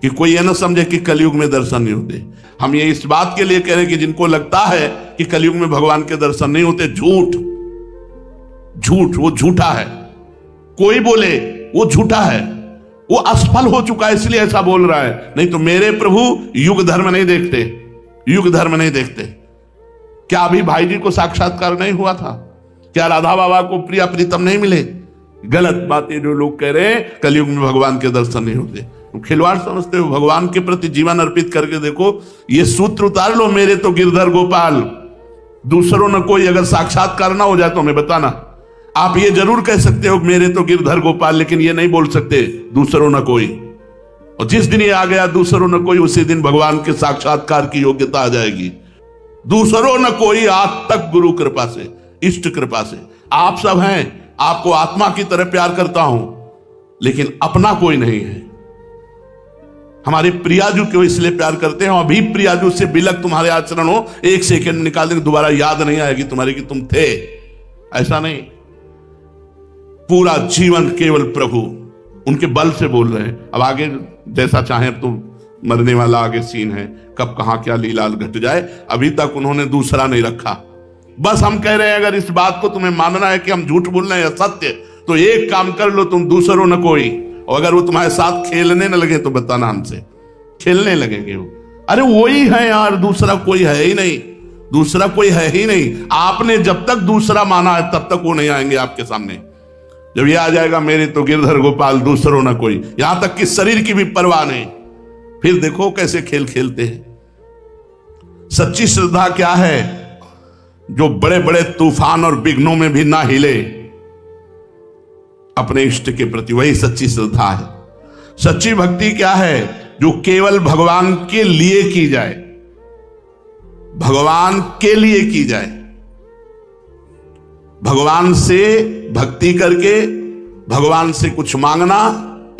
कि कोई ये ना समझे कि कलयुग में दर्शन नहीं होते। हम ये इस बात के लिए कह रहे हैं कि जिनको लगता है कि कलयुग में भगवान के दर्शन नहीं होते, झूठ, वो झूठा है। कोई बोले वो झूठा है, वो असफल हो चुका है इसलिए ऐसा बोल रहा है। नहीं तो मेरे प्रभु युग धर्म नहीं देखते, युग धर्म नहीं देखते। क्या अभी भाई जी को साक्षात्कार नहीं हुआ था? क्या राधा बाबा को प्रिया प्रीतम नहीं मिले? गलत बातें जो लोग कह रहे हैं कलयुग में भगवान के दर्शन नहीं होते, तो खिलवाड़ समझते हो। भगवान के प्रति जीवन अर्पित करके देखो, ये सूत्र उतार लो, मेरे तो गिरधर गोपाल दूसरों न कोई। अगर साक्षात्कार ना हो जाए तो हमें बताना। आप ये जरूर कह सकते हो मेरे तो गिरधर गोपाल, लेकिन ये नहीं बोल सकते दूसरों न कोई। और जिस दिन ये आ गया दूसरों न कोई, उसी दिन भगवान के साक्षात्कार की योग्यता आ जाएगी। दूसरों न कोई आज तक गुरु कृपा से, इष्ट कृपा से। आप सब हैं, आपको आत्मा की तरह प्यार करता हूं, लेकिन अपना कोई नहीं है। हमारे प्रियाजू को इसलिए प्यार करते हैं, अभी प्रियाजू से बिलक तुम्हारे आचरण हो, एक सेकंड निकाल देंगे, दोबारा याद नहीं आएगी तुम्हारी कि तुम थे। ऐसा नहीं, पूरा जीवन केवल प्रभु उनके बल से बोल रहे हैं। अब आगे जैसा चाहे तो मरने वाला आगे सीन है, कब कहां क्या लीला घट जाए। अभी तक उन्होंने दूसरा नहीं रखा। बस हम कह रहे हैं अगर इस बात को तुम्हें मानना है कि हम झूठ बोल रहे हैं सत्य, तो एक काम कर लो, तुम दूसरों न कोई। और अगर वो तुम्हारे साथ खेलने न लगे तो बताना हमसे। खेलने लगेंगे वो, अरे वही है यार, दूसरा कोई है ही नहीं, दूसरा कोई है ही नहीं। आपने जब तक दूसरा माना है तब तक वो नहीं आएंगे आपके सामने। जब ये आ जाएगा मेरे तो गिरधर गोपाल दूसरों न कोई, यहां तक कि शरीर की भी परवाह नहीं, फिर देखो कैसे खेल खेलते हैं। सच्ची श्रद्धा क्या है? जो बड़े बड़े तूफान और विघ्नों में भी ना हिले अपने इष्ट के प्रति, वही सच्ची श्रद्धा है। सच्ची भक्ति क्या है? जो केवल भगवान के लिए की जाए, भगवान के लिए की जाए। भगवान से भक्ति करके भगवान से कुछ मांगना,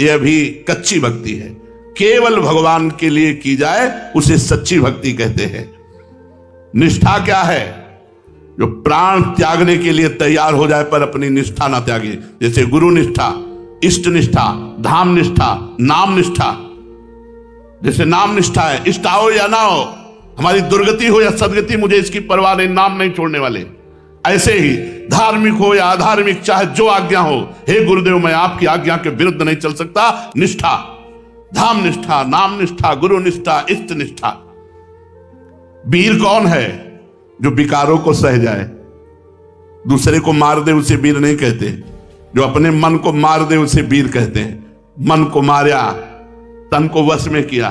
यह भी कच्ची भक्ति है। केवल भगवान के लिए की जाए उसे सच्ची भक्ति कहते हैं। निष्ठा क्या है? जो प्राण त्यागने के लिए तैयार हो जाए पर अपनी निष्ठा ना त्यागे। जैसे गुरु निष्ठा, इष्ट निष्ठा, धाम निष्ठा, नाम निष्ठा। जैसे नाम निष्ठा है, इष्ट आओ या ना हो, हमारी दुर्गति हो या सदगति, मुझे इसकी परवाह नहीं, नाम नहीं छोड़ने वाले। ऐसे ही धार्मिक हो या अधार्मिक, चाहे जो आज्ञा हो, हे गुरुदेव मैं आपकी आज्ञा के विरुद्ध नहीं चल सकता। निष्ठा, धाम निष्ठा, नाम निष्ठा, गुरु निष्ठा, इष्ट निष्ठा। वीर कौन है? जो विकारों को सह जाए। दूसरे को मार दे उसे वीर नहीं कहते, जो अपने मन को मार दे उसे वीर कहते हैं। मन को मारा, तन को वश में किया,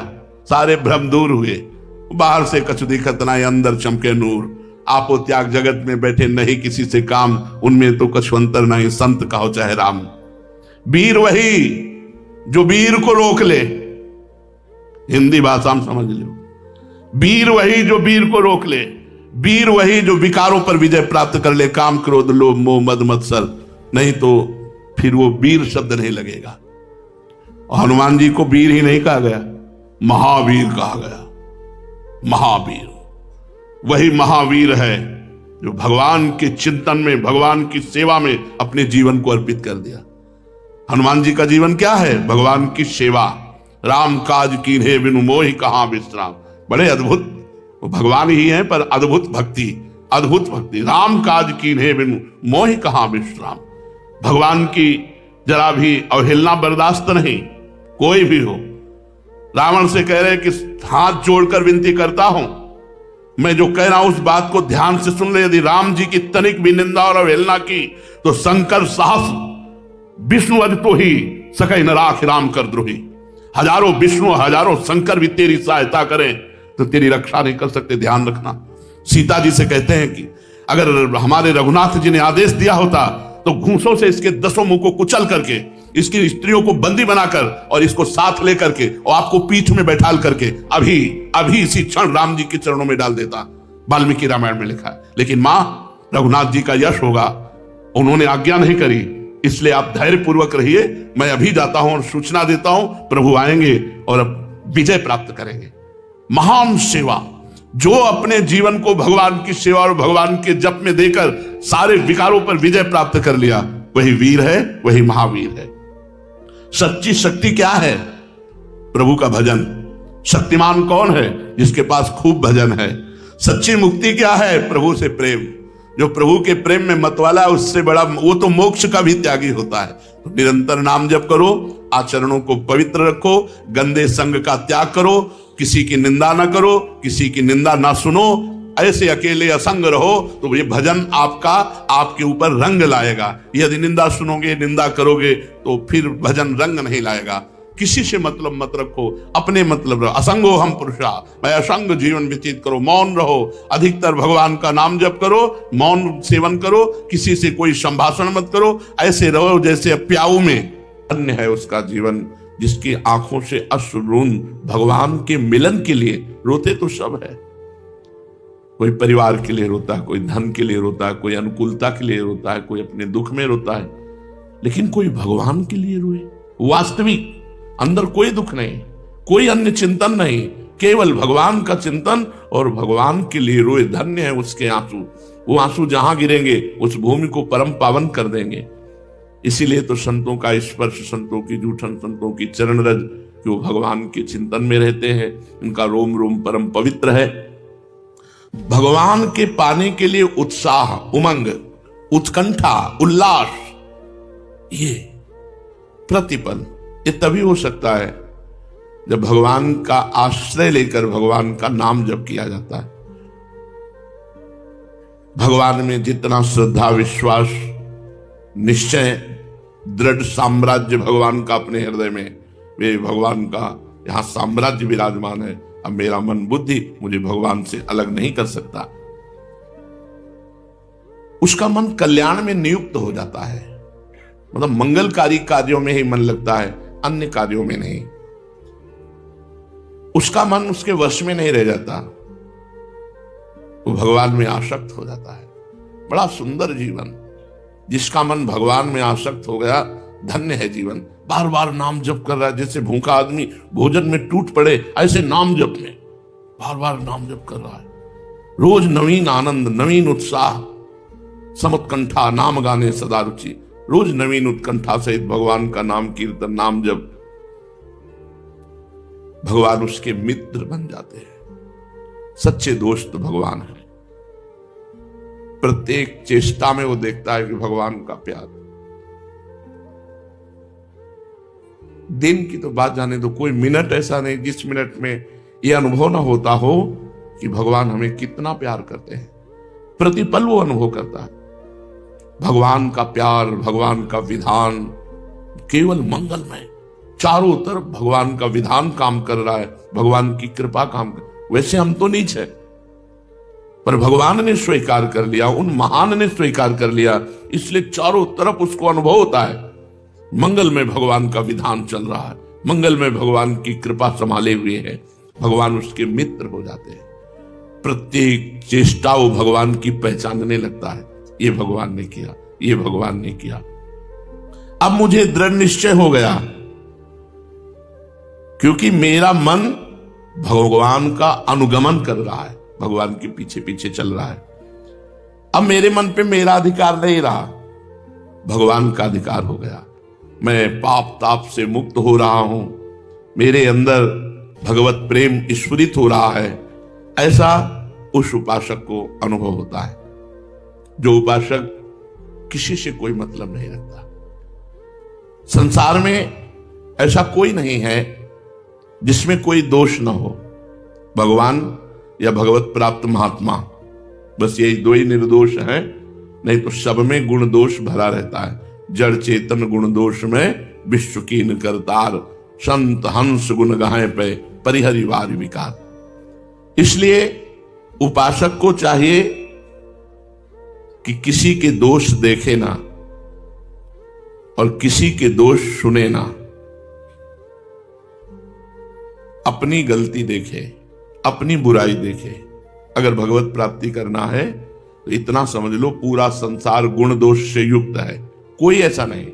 सारे भ्रम दूर हुए। बाहर से कछु दिखत ना, अंदर चमके नूर। आपो त्याग जगत में बैठे नहीं किसी से काम, उनमें तो कछु अंतर नहीं, संत कहो चाहे राम। वीर वही जो वीर को रोक ले, हिंदी भाषा में समझ लो। वीर वही जो वीर को रोक ले, वीर वही जो विकारों पर विजय प्राप्त कर ले। काम क्रोध लोभ मोह मद मत्सर, नहीं तो फिर वो वीर शब्द नहीं लगेगा। और हनुमान जी को वीर ही नहीं कहा गया, महावीर कहा गया। महावीर वही महावीर है जो भगवान के चिंतन में, भगवान की सेवा में अपने जीवन को अर्पित कर दिया। हनुमान जी का जीवन क्या है? भगवान की सेवा। राम काज कीन्हे बिनु मोहि कहां विश्राम। बड़े अद्भुत, वो भगवान ही है पर अद्भुत भक्ति, अद्भुत भक्ति। राम काज कीन्हे बिनु मोहि कहां विश्राम। भगवान की जरा भी अवहेलना बर्दाश्त नहीं, कोई भी हो। रावण से कह रहे कि हाथ जोड़कर विनती करता हूं, मैं जो कह रहा हूं उस बात को ध्यान से सुन ले। यदि राम जी की तनिक भी निंदा और अवहेलना की तो शंकर साहस विष्णु अज तो ही सकै न राख राम कर द्रोही। हजारों विष्णु हजारों शंकर भी तेरी सहायता करें तो तेरी रक्षा नहीं कर सकते, ध्यान रखना। सीता जी से कहते हैं कि अगर हमारे रघुनाथ जी ने आदेश दिया होता तो घूंसों से इसके 10 मुंह को कुचल करके, इसकी स्त्रियों को बंदी बनाकर और इसको साथ लेकर के और आपको पीठ में बैठाल करके अभी अभी इसी क्षण राम जी के चरणों में डाल देता। वाल्मीकि रामायण में लिखा है। लेकिन मां, रघुनाथ जी का यश होगा, उन्होंने आज्ञा नहीं करी, इसलिए आप धैर्य पूर्वक रहिए। मैं अभी जाता हूं और सूचना देता हूं, प्रभु आएंगे और अब विजय प्राप्त करेंगे। महान सेवा, जो अपने जीवन को भगवान की सेवा और भगवान के जप में देकर सारे विकारों पर विजय प्राप्त कर लिया, वही वीर है, वही महावीर है। सच्ची शक्ति क्या है? प्रभु का भजन। शक्तिमान कौन है? जिसके पास खूब भजन है। सच्ची मुक्ति क्या है? प्रभु से प्रेम। जो प्रभु के प्रेम में मतवाला है, उससे बड़ा वो तो मोक्ष का भी त्यागी होता है। तो निरंतर नाम जप करो, आचरणों को पवित्र रखो, गंदे संग का त्याग करो, किसी की निंदा ना करो, किसी की निंदा ना सुनो, ऐसे अकेले असंग रहो, तो ये भजन आपका आपके ऊपर रंग लाएगा। यदि निंदा सुनोगे, निंदा करोगे, तो फिर भजन रंग नहीं लाएगा। किसी से मतलब मत रखो, अपने मतलब रहो। असंगो हम पुरुषा, मैं असंग जीवन व्यतीत करो, मौन रहो, अधिकतर भगवान का नाम जप करो, मौन सेवन करो, किसी से कोई संभाषण मत करो, ऐसे रहो जैसे प्याऊ में। अन्य है उसका जीवन जिसकी आंखों से अश्रुन भगवान के मिलन के लिए। रोते तो सब है, कोई परिवार के लिए रोता है, कोई धन के लिए रोता है, कोई अनुकूलता के लिए रोता है, कोई अपने दुख में रोता है, लेकिन कोई भगवान के लिए रोए वास्तविक, अंदर कोई दुख नहीं, कोई अन्य चिंतन नहीं, केवल भगवान का चिंतन और भगवान के लिए रोए। धन्य है उसके आंसू। वो आंसू जहां गिरेंगे उस भूमि को परम पावन कर देंगे। इसीलिए तो संतों का स्पर्श, संतों की जूठन, संतों की चरण रज, जो भगवान के चिंतन में रहते हैं, उनका रोम रोम परम पवित्र है। भगवान के पाने के लिए उत्साह, उमंग, उत्कंठा, उल्लास, ये प्रतिपल, ये तभी हो सकता है जब भगवान का आश्रय लेकर भगवान का नाम जप किया जाता है। भगवान में जितना श्रद्धा, विश्वास, निश्चय, दृढ़ साम्राज्य भगवान का अपने हृदय में, वे भगवान का यहां साम्राज्य विराजमान है। अब मेरा मन बुद्धि मुझे भगवान से अलग नहीं कर सकता। उसका मन कल्याण में नियुक्त हो जाता है, मतलब मंगलकारी कार्यों में ही मन लगता है, अन्य कार्यों में नहीं। उसका मन उसके वश में नहीं रह जाता, वो भगवान में आसक्त हो जाता है। बड़ा सुंदर जीवन। जिसका मन भगवान में आसक्त हो गया, धन्य है जीवन। बार बार नाम जप कर रहा है, जैसे भूखा आदमी भोजन में टूट पड़े, ऐसे नाम जप में बार बार नाम जप कर रहा है। रोज नवीन आनंद, नवीन उत्साह, समुत्कंठा नाम गाने सदा रुचि। रोज नवीन उत्कंठा सहित भगवान का नाम कीर्तन, नाम जप। भगवान उसके मित्र बन जाते हैं। सच्चे दोस्त भगवान है। प्रत्येक चेष्टा में वो देखता है कि भगवान का प्यार। दिन की तो बात जाने दो, कोई मिनट ऐसा नहीं जिस मिनट में यह अनुभव ना होता हो कि भगवान हमें कितना प्यार करते हैं। प्रतिपल वो अनुभव करता है भगवान का प्यार, भगवान का विधान केवल मंगलमय। चारों तरफ भगवान का विधान काम कर रहा है, भगवान की कृपा काम कर। वैसे हम तो नीच है, पर भगवान ने स्वीकार कर लिया, उन महान ने स्वीकार कर लिया, इसलिए चारों तरफ उसको अनुभव होता है मंगल में भगवान का विधान चल रहा है, मंगल में भगवान की कृपा संभाले हुए है। भगवान उसके मित्र हो जाते हैं। प्रत्येक चेष्टा वो भगवान की पहचानने लगता है, ये भगवान ने किया, ये भगवान ने किया। अब मुझे दृढ़ निश्चय हो गया, क्योंकि मेरा मन भगवान का अनुगमन कर रहा है, भगवान के पीछे पीछे चल रहा है। अब मेरे मन पे मेरा अधिकार नहीं रहा, भगवान का अधिकार हो गया। मैं पाप ताप से मुक्त हो रहा हूं, मेरे अंदर भगवत प्रेम स्फुरित हो रहा है। ऐसा उस उपासक को अनुभव होता है। जो उपासक किसी से कोई मतलब नहीं रखता। संसार में ऐसा कोई नहीं है जिसमें कोई दोष ना हो, भगवान या भगवत प्राप्त महात्मा, बस यही दो ही निर्दोष हैं, नहीं तो सब में गुण दोष भरा रहता है। जड़ चेतन गुण दोष में विश्व कीन करतार, संत हंस गुण गाहे पे परिहरि वार विकार। इसलिए उपासक को चाहिए कि किसी के दोष देखे ना और किसी के दोष सुने ना, अपनी गलती देखे, अपनी बुराई देखे। अगर भगवत प्राप्ति करना है तो इतना समझ लो, पूरा संसार गुण दोष से युक्त है। कोई ऐसा नहीं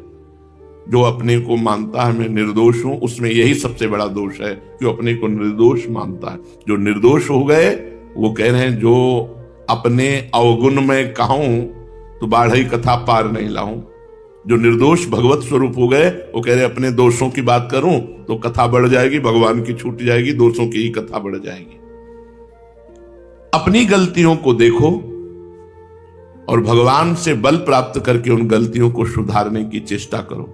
जो अपने को मानता है मैं निर्दोष हूं, उसमें यही सबसे बड़ा दोष है कि अपने को निर्दोष मानता है। जो निर्दोष हो गए वो कह रहे हैं, जो अपने अवगुण में कहूं तो बाढ़ई कथा पार नहीं लाऊं। जो निर्दोष भगवत स्वरूप हो गए वो कह रहे अपने दोषों की बात करूं तो कथा बढ़ जाएगी, भगवान की छूट जाएगी, दोषों की ही कथा बढ़ जाएगी। अपनी गलतियों को देखो और भगवान से बल प्राप्त करके उन गलतियों को सुधारने की चेष्टा करो।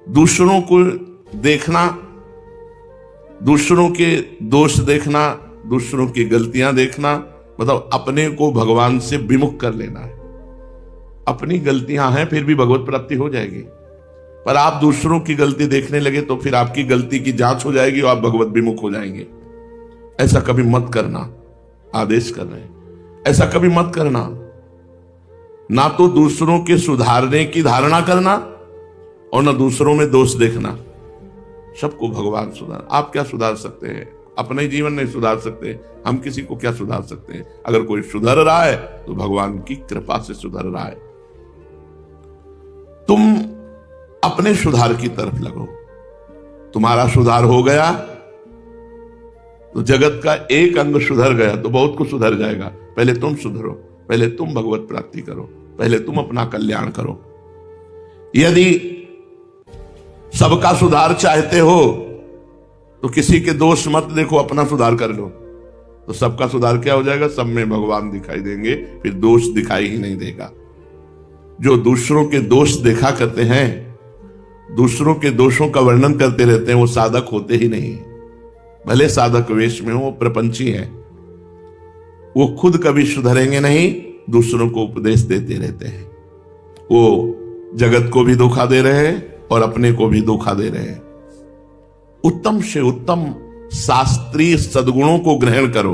दूसरों को देखना, दूसरों के दोष देखना, दूसरों की गलतियां देखना, मतलब अपने को भगवान से विमुख कर लेना है। अपनी गलतियां हैं फिर भी भगवत प्राप्ति हो जाएगी, पर आप दूसरों की गलती देखने लगे तो फिर आपकी गलती की जांच हो जाएगी और आप भगवत विमुख हो जाएंगे। ऐसा कभी मत करना, आदेश कर रहे हैं, ऐसा कभी मत करना। ना तो दूसरों के सुधारने की धारणा करना और ना दूसरों में दोष देखना। सबको भगवान सुधार। आप क्या सुधार सकते हैं? अपना ही जीवन नहीं सुधार सकते, हम किसी को क्या सुधार सकते हैं? अगर कोई सुधर रहा है तो भगवान की कृपा से सुधर रहा है। तुम अपने सुधार की तरफ लगो। तुम्हारा सुधार हो गया तो जगत का एक अंग सुधर गया तो बहुत कुछ सुधर जाएगा। पहले तुम सुधरो, पहले तुम भगवत प्राप्ति करो, पहले तुम अपना कल्याण करो। यदि सबका सुधार चाहते हो तो किसी के दोष मत देखो, अपना सुधार कर लो, तो सबका सुधार क्या हो जाएगा? सब में भगवान दिखाई देंगे, फिर दोष दिखाई ही नहीं देगा। जो दूसरों के दोष देखा करते हैं, दूसरों के दोषों का वर्णन करते रहते हैं, वो साधक होते ही नहीं। भले साधक वेश में हो, वो प्रपंची हैं। वो खुद कभी सुधरेंगे नहीं, दूसरों को उपदेश देते रहते हैं। वो जगत को भी धोखा दे रहे हैं और अपने को भी धोखा दे रहे हैं। उत्तम से उत्तम शास्त्रीय सद्गुणों को ग्रहण करो,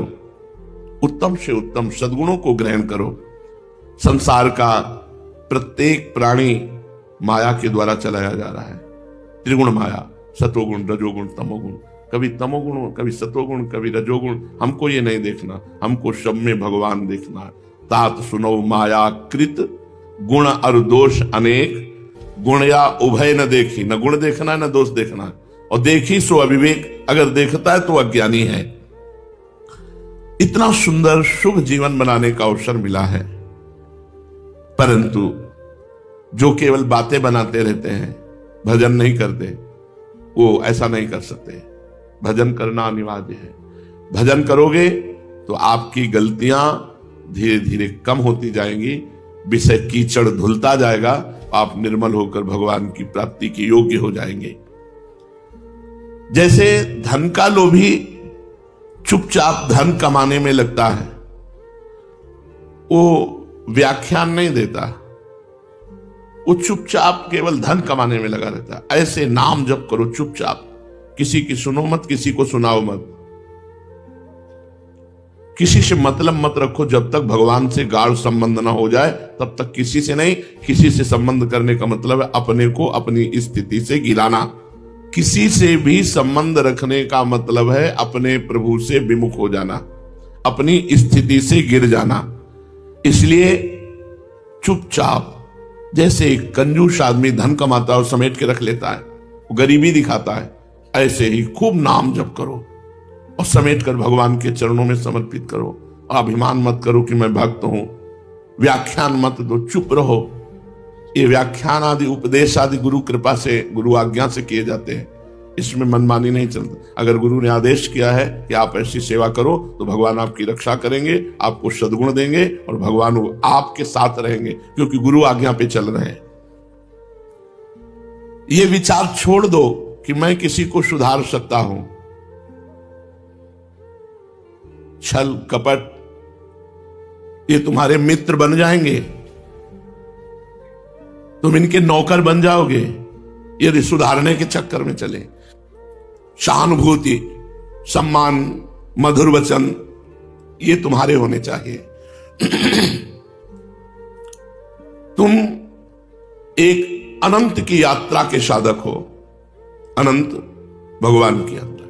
उत्तम से उत्तम सद्गुणों को ग्रहण करो। संसार का प्रत्येक प्राणी माया के द्वारा चलाया जा रहा है। त्रिगुण माया, सतोगुण, रजोगुण, तमोगुण। कभी तमोगुण, कभी सतोगुण, कभी रजोगुण। हमको ये नहीं देखना, हमको सब में भगवान देखना। तात सुनो माया कृत गुण और दोष अनेक, गुण या उभय न देखी। न गुण देखना न दोष देखना, और देखी सो अविवेक। अगर देखता है तो अज्ञानी है। इतना सुंदर शुभ जीवन बनाने का अवसर मिला है, परंतु जो केवल बातें बनाते रहते हैं, भजन नहीं करते, वो ऐसा नहीं कर सकते। भजन करना अनिवार्य है। भजन करोगे तो आपकी गलतियां धीरे धीरे कम होती जाएंगी, विषय कीचड़ धुलता जाएगा, आप निर्मल होकर भगवान की प्राप्ति के योग्य हो जाएंगे। जैसे धन का लोभी चुपचाप धन कमाने में लगता है, वो व्याख्यान नहीं देता, वो चुपचाप केवल धन कमाने में लगा रहता है। ऐसे नाम जप करो चुपचाप, किसी की सुनो मत, किसी को सुनाओ मत, किसी से मतलब मत रखो। जब तक भगवान से गाढ़ संबंध ना हो जाए तब तक किसी से नहीं। किसी से संबंध करने का मतलब है अपने को अपनी स्थिति से गिराना। किसी से भी संबंध रखने का मतलब है अपने प्रभु से विमुख हो जाना, अपनी स्थिति से गिर जाना। इसलिए चुपचाप, जैसे एक कंजूस आदमी धन कमाता है और समेट के रख लेता है, वो गरीबी दिखाता है, ऐसे ही खूब नाम जप करो और समेट कर भगवान के चरणों में समर्पित करो। अभिमान मत करो कि मैं भक्त हूं, व्याख्यान मत दो, चुप रहो। ये व्याख्यान आदि उपदेश आदि गुरु कृपा से, गुरु आज्ञा से किए जाते हैं, इसमें मनमानी नहीं चलती। अगर गुरु ने आदेश किया है कि आप ऐसी सेवा करो तो भगवान आपकी रक्षा करेंगे, आपको सद्गुण देंगे और भगवान आपके साथ रहेंगे, क्योंकि गुरु आज्ञा पे चल रहे हैं। ये विचार छोड़ दो कि मैं किसी को सुधार सकता हूं। छल कपट ये तुम्हारे मित्र बन जाएंगे, तुम इनके नौकर बन जाओगे यदि सुधारने के चक्कर में चले। सहानुभूति, सम्मान, मधुर वचन ये तुम्हारे होने चाहिए। तुम एक अनंत की यात्रा के साधक हो, अनंत भगवान की यात्रा।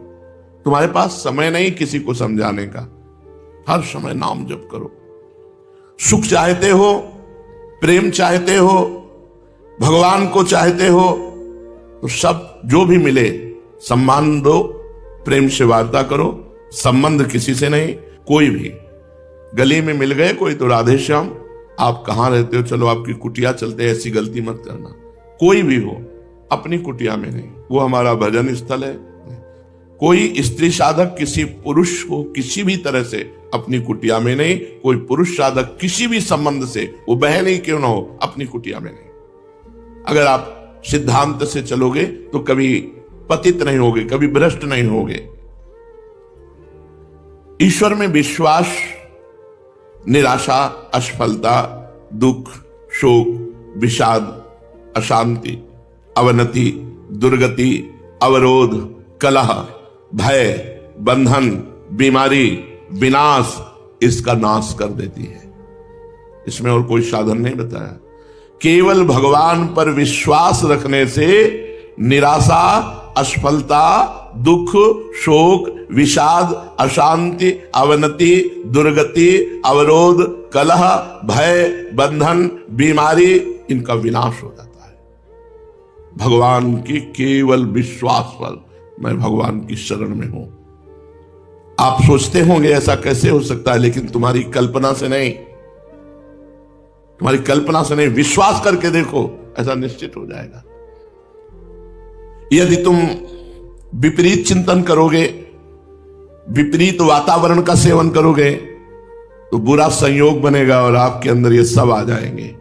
तुम्हारे पास समय नहीं किसी को समझाने का, हर समय नाम जप करो। सुख चाहते हो, प्रेम चाहते हो, भगवान को चाहते हो, तो सब जो भी मिले सम्मान दो, प्रेम से वार्ता करो। संबंध किसी से नहीं, कोई भी। गली में मिल गए कोई तो राधे श्याम, आप कहां रहते हो, चलो आपकी कुटिया चलते, ऐसी गलती मत करना। कोई भी हो, अपनी कुटिया में नहीं, वो हमारा भजन स्थल है। कोई स्त्री साधक किसी पुरुष को किसी भी तरह से अपनी कुटिया में नहीं, कोई पुरुष साधक किसी भी संबंध से, वो बहन ही क्यों ना हो, अपनी कुटिया में नहीं। अगर आप सिद्धांत से चलोगे तो कभी पतित नहीं होगे, कभी भ्रष्ट नहीं होगे। ईश्वर में विश्वास निराशा, असफलता, दुख, शोक, विषाद, अशांति, अवनति, दुर्गति, अवरोध, कलह, भय, बंधन, बीमारी, विनाश, इसका नाश कर देती है। इसमें और कोई साधन नहीं बताया। केवल भगवान पर विश्वास रखने से निराशा, असफलता, दुख, शोक, विषाद, अशांति, अवनति, दुर्गति, अवरोध, कलह, भय, बंधन, बीमारी, इनका विनाश हो जाता है। भगवान के केवल विश्वास पर, मैं भगवान की शरण में हूं। आप सोचते होंगे ऐसा कैसे हो सकता है, लेकिन तुम्हारी कल्पना से नहीं, तुम्हारी कल्पना से नहीं, विश्वास करके देखो, ऐसा निश्चित हो जाएगा। यदि तुम विपरीत चिंतन करोगे, विपरीत वातावरण का सेवन करोगे, तो बुरा संयोग बनेगा और आपके अंदर ये सब आ जाएंगे,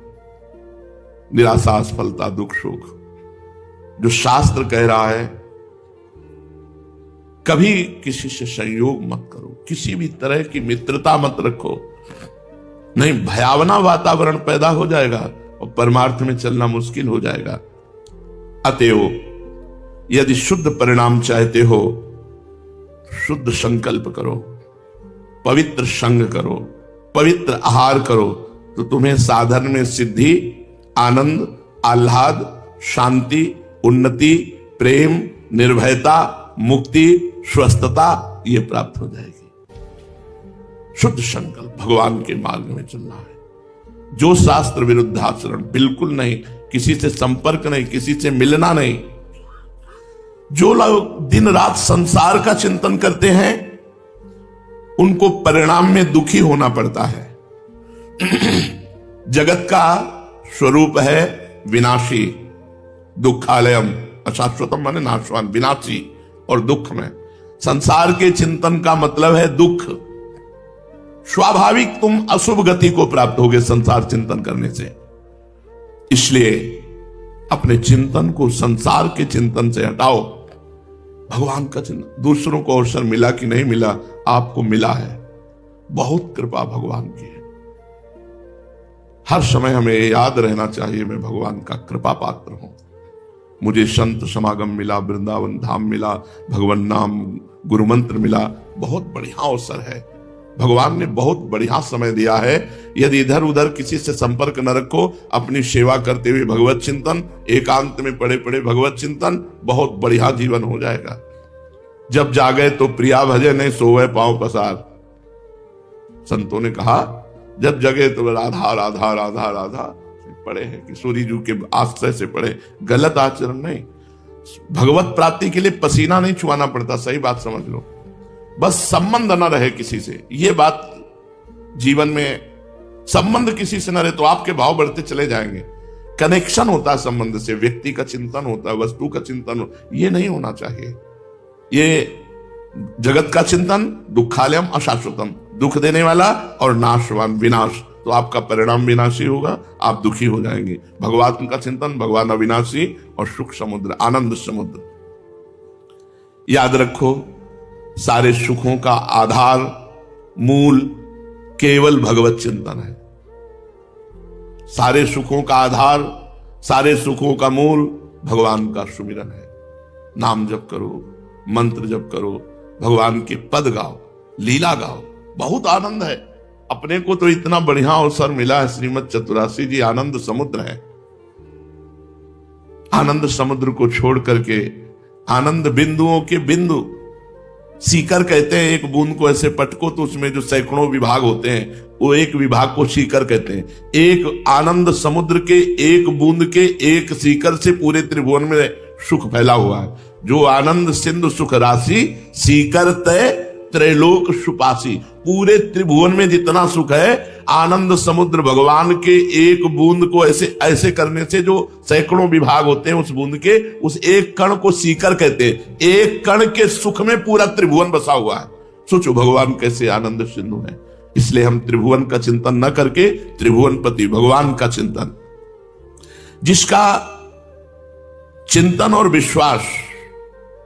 निराशा, असफलता, दुख, शोक। जो शास्त्र कह रहा है, कभी किसी से संयोग मत करो, किसी भी तरह की मित्रता मत रखो, नहीं भयावना वातावरण पैदा हो जाएगा और परमार्थ में चलना मुश्किल हो जाएगा। अतएव यदि शुद्ध परिणाम चाहते हो, शुद्ध संकल्प करो, पवित्र संग करो, पवित्र आहार करो, तो तुम्हें साधन में सिद्धि, आनंद, आह्लाद, शांति, उन्नति, प्रेम, निर्भयता, मुक्ति, स्वस्थता, ये प्राप्त हो जाएगी। शुद्ध संकल्प, भगवान के मार्ग में चलना है। जो शास्त्र विरुद्ध आचरण बिल्कुल नहीं, किसी से संपर्क नहीं, किसी से मिलना नहीं। जो लोग दिन रात संसार का चिंतन करते हैं, उनको परिणाम में दुखी होना पड़ता है। जगत का स्वरूप है विनाशी, दुखालयम, अशाश्वतम माने नाशवान, विनाशी और दुख में। संसार के चिंतन का मतलब है दुख। स्वाभाविक तुम अशुभ गति को प्राप्त होगे संसार चिंतन करने से। इसलिए अपने चिंतन को संसार के चिंतन से हटाओ, भगवान का चिंतन। दूसरों को अवसर मिला कि नहीं मिला, आपको मिला है, बहुत कृपा भगवान की है। हर समय हमें याद रहना चाहिए, मैं भगवान का कृपा पात्र हूं। मुझे संत समागम मिला, वृंदावन धाम मिला, भगवान नाम गुरु मंत्र मिला, बहुत बढ़िया अवसर है। भगवान ने बहुत बढ़िया समय दिया है। यदि इधर उधर किसी से संपर्क न रखो, अपनी सेवा करते हुए भगवत चिंतन, एकांत में पड़े पड़े भगवत चिंतन, बहुत बढ़िया जीवन हो जाएगा। जब जागे तो प्रिया भजे, नहीं सोवे पांव पसार। संतों ने कहा जब जगे तो राधा राधा राधा राधा पढ़े हैं, किशोरी जी के आश्रय से पढ़े। गलत आचरण नहीं, भगवत प्राप्ति के लिए पसीना नहीं छुआना पड़ता, सही बात समझ लो। बस संबंध न रहे किसी से, ये बात जीवन में, संबंध किसी से न रहे तो आपके भाव बढ़ते चले जाएंगे। कनेक्शन होता है संबंध से, व्यक्ति का चिंतन होता है, वस्तु का चिंतन हो, ये नहीं होना चाहिए। ये जगत का चिंतन दुखालयम अशाश्वतम, दुख देने वाला और नाशवान, विनाश, तो आपका परिणाम विनाशी होगा, आप दुखी हो जाएंगे। भगवान का चिंतन, भगवान अविनाशी और सुख समुद्र, आनंद समुद्र। याद रखो, सारे सुखों का आधार, मूल केवल भगवत चिंतन है। सारे सुखों का आधार, सारे सुखों का मूल भगवान का सुमिरन है। नाम जप करो, मंत्र जप करो, भगवान के पद गाओ, लीला गाओ, बहुत आनंद है। अपने को तो इतना बढ़िया अवसर मिला है, श्रीमद चतुरासी जी आनंद समुद्र है। आनंद समुद्र को छोड़ करके आनंद बिंदुओं के बिंदु, सीकर कहते हैं, एक बूंद को ऐसे पटको तो उसमें जो सैकड़ों विभाग होते हैं, वो एक विभाग को सीकर कहते हैं। एक आनंद समुद्र के एक बूंद के एक सीकर से पूरे त्रिभुवन में सुख फैला हुआ है। जो आनंद सिंधु सुख राशि, सीकर तय त्रैलोक सुपासी। पूरे त्रिभुवन में जितना सुख है, आनंद समुद्र भगवान के एक बूंद को ऐसे ऐसे करने से जो सैकड़ों विभाग होते हैं उस बूंद के, उस एक कण को सीकर कहते हैं। एक कण के सुख में पूरा त्रिभुवन बसा हुआ है। सोचो भगवान कैसे आनंद सिंधु है। इसलिए हम त्रिभुवन का चिंतन न करके त्रिभुवनपति भगवान का चिंतन, जिसका चिंतन और विश्वास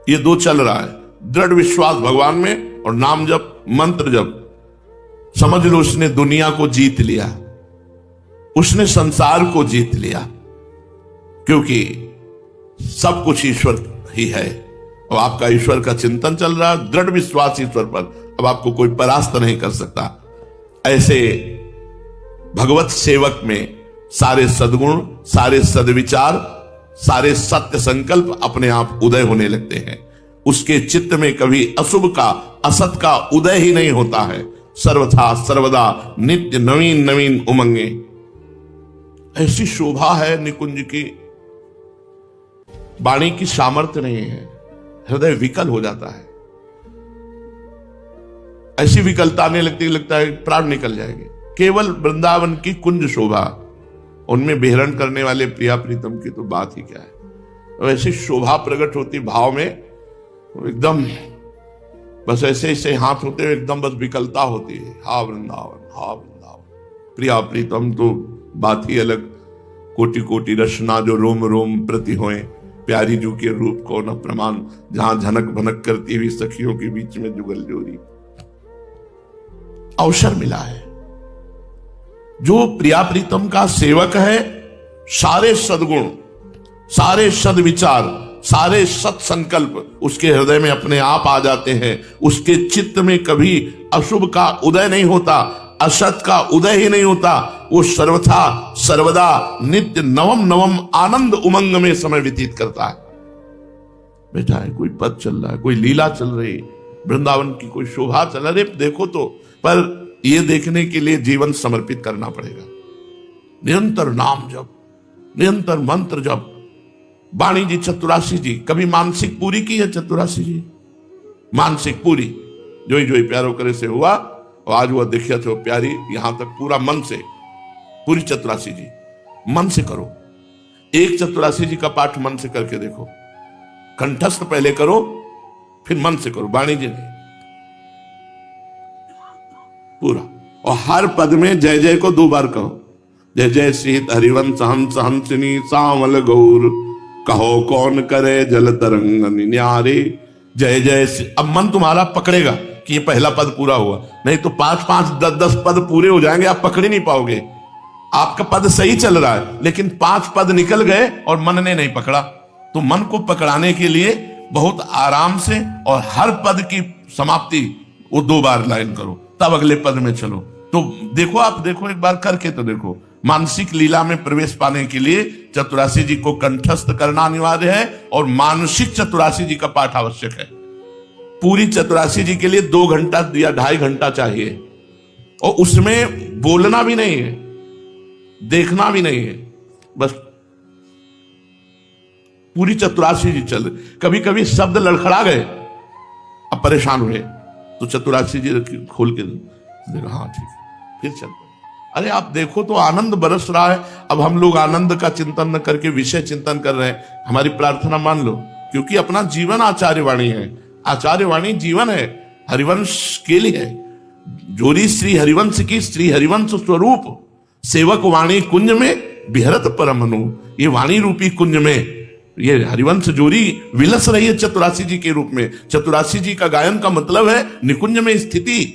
ये दो चल रहा है, दृढ़ विश्वास भगवान में और नाम जप मंत्र जप, समझ लो उसने दुनिया को जीत लिया, उसने संसार को जीत लिया, क्योंकि सब कुछ ईश्वर ही है और आपका ईश्वर का चिंतन चल रहा है, दृढ़ विश्वास ईश्वर पर, अब आपको कोई परास्त नहीं कर सकता। ऐसे भगवत सेवक में सारे सद्गुण, सारे सद्विचार, सारे सत्य संकल्प अपने आप उदय होने लगते हैं। उसके चित्त में कभी अशुभ का, असत का उदय ही नहीं होता है। सर्वथा सर्वदा नित्य नवीन नवीन उमंगे। ऐसी शोभा है निकुंज की, वाणी की सामर्थ्य नहीं है, हृदय विकल हो जाता है। ऐसी विकलता आने लगती, लगता है प्राण निकल जाएंगे। केवल वृंदावन की कुंज शोभा, उनमें विहरण करने वाले प्रिया प्रीतम की तो बात ही क्या है। वैसी शोभा प्रकट होती भाव में, एकदम बस ऐसे ऐसे हाथ होते हुए एकदम बस विकलता होती है। हा वृंदावन, हा वृंदावन। प्रिया प्रीतम तो बात ही अलग, कोटि कोटि रचना जो रोम रोम प्रति होए, प्यारी जू के रूप को न प्रमाण, जहां झनक भनक करती हुई सखियों के बीच में जुगल जोरी। अवसर मिला है। जो प्रिया प्रीतम का सेवक है, सारे सद्गुण, सारे सद्विचार, सारे सत्संकल्प उसके हृदय में अपने आप आ जाते हैं। उसके चित्त में कभी अशुभ का उदय नहीं होता, असत का उदय ही नहीं होता। वो सर्वथा सर्वदा नित्य नवम नवम आनंद उमंग में समय व्यतीत करता है। बेटा है, कोई पद चल रहा है, कोई लीला चल रही, वृंदावन की कोई शोभा चल रही, देखो तो, पर ये देखने के लिए जीवन समर्पित करना पड़ेगा। निरंतर नाम जप, निरंतर मंत्र जप। वाणी जी चतुरासी जी कभी मानसिक पूरी की है। चतुरासी जी मानसिक पूरी, जो ही प्यारो करे से हुआ, और आज वह देखिए तो प्यारी यहां तक पूरा मन से, पूरी चतुरासी जी मन से करो। एक चतुरासी जी का पाठ मन से करके देखो, कंठस्थ पहले करो फिर मन से करो, वाणी जी नहीं, पूरा। और हर पद में जय जय को 2 बार कहो। जय जय सीत हरिवंश हंस हंसिनी सामल गौर, कहो कौन करे जल तरंग न्यारे। जय जय। अब मन तुम्हारा पकड़ेगा कि ये पहला पद पूरा हुआ, नहीं तो 5-5, 10-10 पद पूरे हो जाएंगे, आप पकड़ ही नहीं पाओगे। आपका पद सही चल रहा है लेकिन 5 पद निकल गए और मन ने नहीं पकड़ा। तो मन को पकड़ाने के लिए बहुत आराम से और हर पद की समाप्ति वो 2 बार लाइन करो, तब अगले पद में चलो। तो देखो, आप देखो, एक बार करके तो देखो। मानसिक लीला में प्रवेश पाने के लिए चतुरासी जी को कंठस्थ करना अनिवार्य है और मानसिक चतुरासी जी का पाठ आवश्यक है। पूरी चतुरासी जी के लिए 2 घंटा या 2.5 घंटा चाहिए, और उसमें बोलना भी नहीं है, देखना भी नहीं है, बस पूरी चतुरासी जी चल। कभी कभी शब्द लड़खड़ा गए, अब परेशान हुए, तो चतुरासी जी खोल के देखा, हाँ ठीक है, फिर चल। अरे आप देखो तो आनंद बरस रहा है। अब हम लोग आनंद का चिंतन न करके विषय चिंतन कर रहे हैं। हमारी प्रार्थना मान लो, क्योंकि अपना जीवन आचार्यवाणी है, आचार्यवाणी जीवन है, हरिवंश के लिए है। जोरी श्री हरिवंश की श्री हरिवंश स्वरूप, सेवक वाणी कुंज में बिहरत परमनु। ये वाणी रूपी कुंज में ये हरिवंश जोरी विलस रही है चतुरासी जी के रूप में। चतुरासी जी का गायन का मतलब है निकुंज में स्थिति।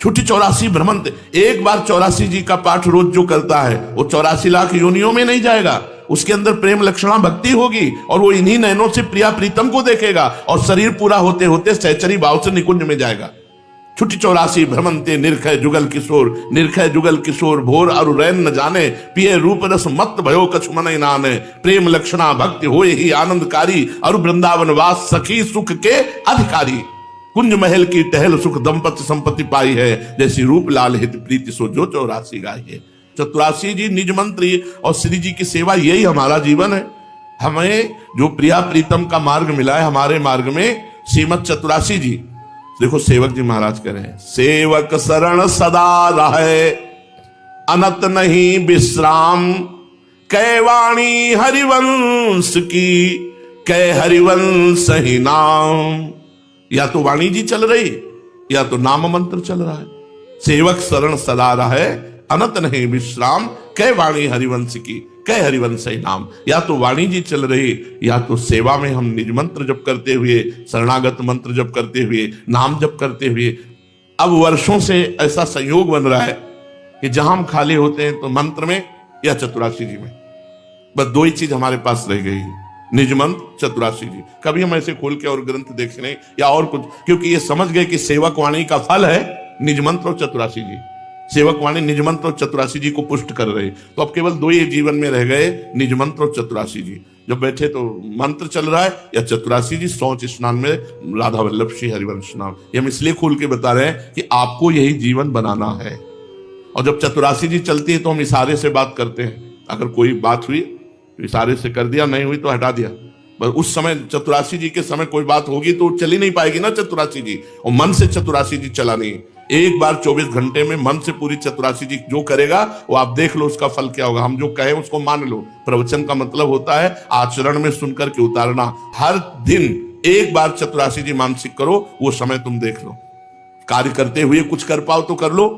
छुट्टी 84 भ्रमंत। एक बार 84 जी का पाठ रोज जो करता है वो 84 लाख योनियों में नहीं जाएगा। उसके अंदर प्रेम लक्षणा भक्ति होगी और वो इन्हीं नयनों से प्रिया प्रीतम को देखेगा और शरीर पूरा होते होते सहचरी भाव से निकुंज में जाएगा। छुट्टी 84 भ्रमंते निरखय जुगल किशोर, निरखय जुगल किशोर भोर अरु रैन न जाने, पिए रूप रस मत भयो कछु मन नाने, प्रेम लक्षणा भक्ति होए ही आनंदकारी, अरु वृंदावन वास सखी सुख के अधिकारी। कुंज महल की टहल सुख दंपति संपत्ति पाई है, जैसी रूप लाल हित प्रीति सो जो 84 गाई है। चतुरासी जी निज मंत्री और श्री जी की सेवा, यही हमारा जीवन है। हमें जो प्रिया प्रीतम का मार्ग मिला है, हमारे मार्ग में श्रीमद चतुरासी जी देखो सेवक जी महाराज कह रहे हैं, सेवक शरण सदा रहे, अनत नहीं विश्राम, कै वाणी हरिवंश की, कै हरिवंश ही नाम। या तो वाणी जी चल रही, या तो नाम मंत्र चल रहा है। सेवक शरण सदा रहे, अनत नहीं विश्राम, कै वाणी हरिवंश की, कै हरिवंश ही नाम। या तो वाणी जी चल रही, या तो सेवा में हम निज मंत्र जप करते हुए, शरणागत मंत्र जप करते हुए, नाम जप करते हुए। अब वर्षों से ऐसा संयोग बन रहा है कि जहां हम खाली होते हैं तो मंत्र में या चतुराशी जी में, बस दो ही चीज हमारे पास रह गई, निज मंत्र चतुराशी जी। कभी हम ऐसे खोल के और ग्रंथ देखने या और कुछ, क्योंकि ये समझ गए कि सेवक वाणी का फल है निज मंत्र और चतुराशी जी। सेवक वाणी निज मंत्र और चतुराशी जी को पुष्ट कर रहे, तो अब केवल दो ही जीवन में रह गए, निज मंत्र और चतुराशी जी। जब बैठे तो मंत्र चल रहा है या चतुराशी जी, शौच स्नान में राधा वल्लभ श्री हरिवंश नाम। ये हम इसलिए खोल के बता रहे हैं कि आपको यही जीवन बनाना है। और जब चतुराशी जी चलती है तो हम इशारे से बात करते हैं। अगर कोई बात हुई तो इशारे से कर दिया, नहीं हुई तो हटा दिया। बस उस समय चतुराशी जी के समय कोई बात होगी तो चली नहीं पाएगी ना चतुराशी जी, और मन से चतुराशी जी चला नहीं। एक बार 24 घंटे में मन से पूरी चतुराशी जी जो करेगा वो आप देख लो उसका फल क्या होगा। हम जो कहें उसको मान लो। प्रवचन का मतलब होता है आचरण में सुनकर के उतारना। हर दिन एक बार चतुराशी जी मानसिक करो, वो समय तुम देख लो। कार्य करते हुए कुछ कर पाओ तो कर लो,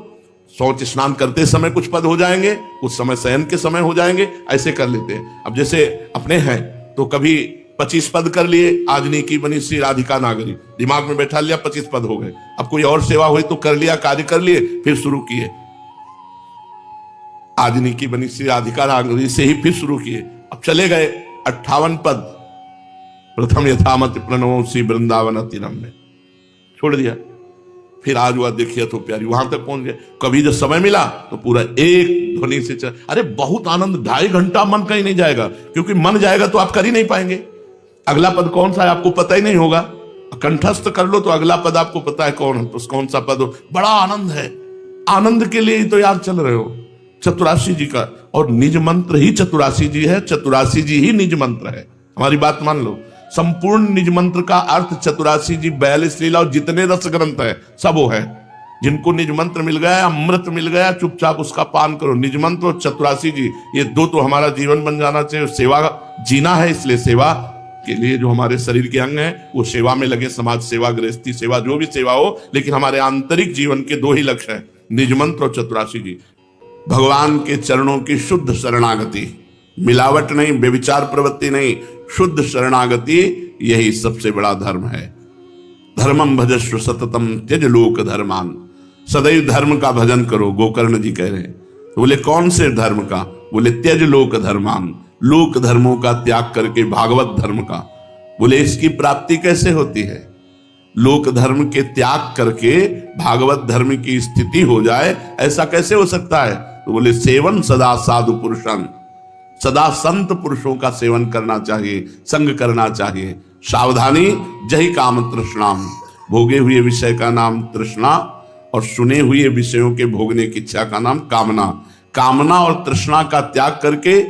शौच स्नान करते समय कुछ पद हो जाएंगे, कुछ समय शयन के समय हो जाएंगे, ऐसे कर लेते हैं। अब जैसे अपने हैं तो कभी 25 पद कर लिए, आजनी की बनी श्री राधिका नागरी, दिमाग में बैठा लिया, 25 पद हो गए। अब कोई और सेवा हुई तो कर लिया, कार्य कर लिए, फिर शुरू किए आजनी की बनी श्री राधिका नागरी से ही फिर शुरू किए। अब चले गए 58 पद, प्रथम यथामति प्रणवो श्री वृंदावन अतिरम में छोड़ दिया। फिर आज हुआ देखिए तो प्यारी, वहां तक पहुंच गए। कभी जब समय मिला तो पूरा एक ध्वनि से चल, अरे बहुत आनंद, 2.5 घंटा मन कहीं नहीं जाएगा, क्योंकि मन जाएगा तो आप कर ही नहीं पाएंगे। अगला पद कौन सा है आपको पता ही नहीं होगा, कंठस्थ कर लो तो अगला पद आपको पता है कौन सा पद हो। बड़ा आनंद है, आनंद के लिए ही तो यार चल रहे हो चतुराशी जी का। और निज मंत्र ही चतुराशी जी है, चतुराशी जी ही निज मंत्र है। हमारी बात मान लो, संपूर्ण निज मंत्र का अर्थ चतुराशी जी, 42 लीला और जितने रस ग्रंथ है सब वो है। जिनको निज मंत्र मिल गया, अमृत मिल गया, चुपचाप उसका पान करो। निज मंत्र और चतुराशी जी, ये दो तो हमारा जीवन बन जाना चाहिए। सेवा जीना है, इसलिए सेवा के लिए जो हमारे शरीर के अंग हैं वो सेवा में लगे, समाज सेवा, गृहस्थी सेवा, जो भी सेवा हो, लेकिन हमारे आंतरिक जीवन के दो ही लक्ष्य हैं, निज मंत्र और चतुराशी जी। भगवान के चरणों की शुद्ध शरणागति, मिलावट नहीं, बेविचार प्रवृत्ति नहीं, शुद्ध शरणागति, यही सबसे बड़ा धर्म है। धर्मम भजस्व सततम त्यज लोक धर्मान, सदैव धर्म का भजन करो, गोकर्ण जी कह रहे हैं। तो बोले कौन से धर्म का? बोले त्यज लोक धर्मान, लोक धर्मों का त्याग करके भागवत धर्म का। बोले इसकी प्राप्ति कैसे होती है? लोक धर्म के त्याग करके भागवत धर्म की स्थिति हो जाए, ऐसा कैसे हो सकता है? तो बोले सेवन सदा साधु पुरुषन, सदा संत पुरुषों का सेवन करना चाहिए, संग करना चाहिए। सावधानी जही काम तृष्णाम, भोगे हुए विषय का नाम तृष्णा और सुने हुए विषयों के भोगने की इच्छा का नाम कामना। कामना और तृष्णा का त्याग करके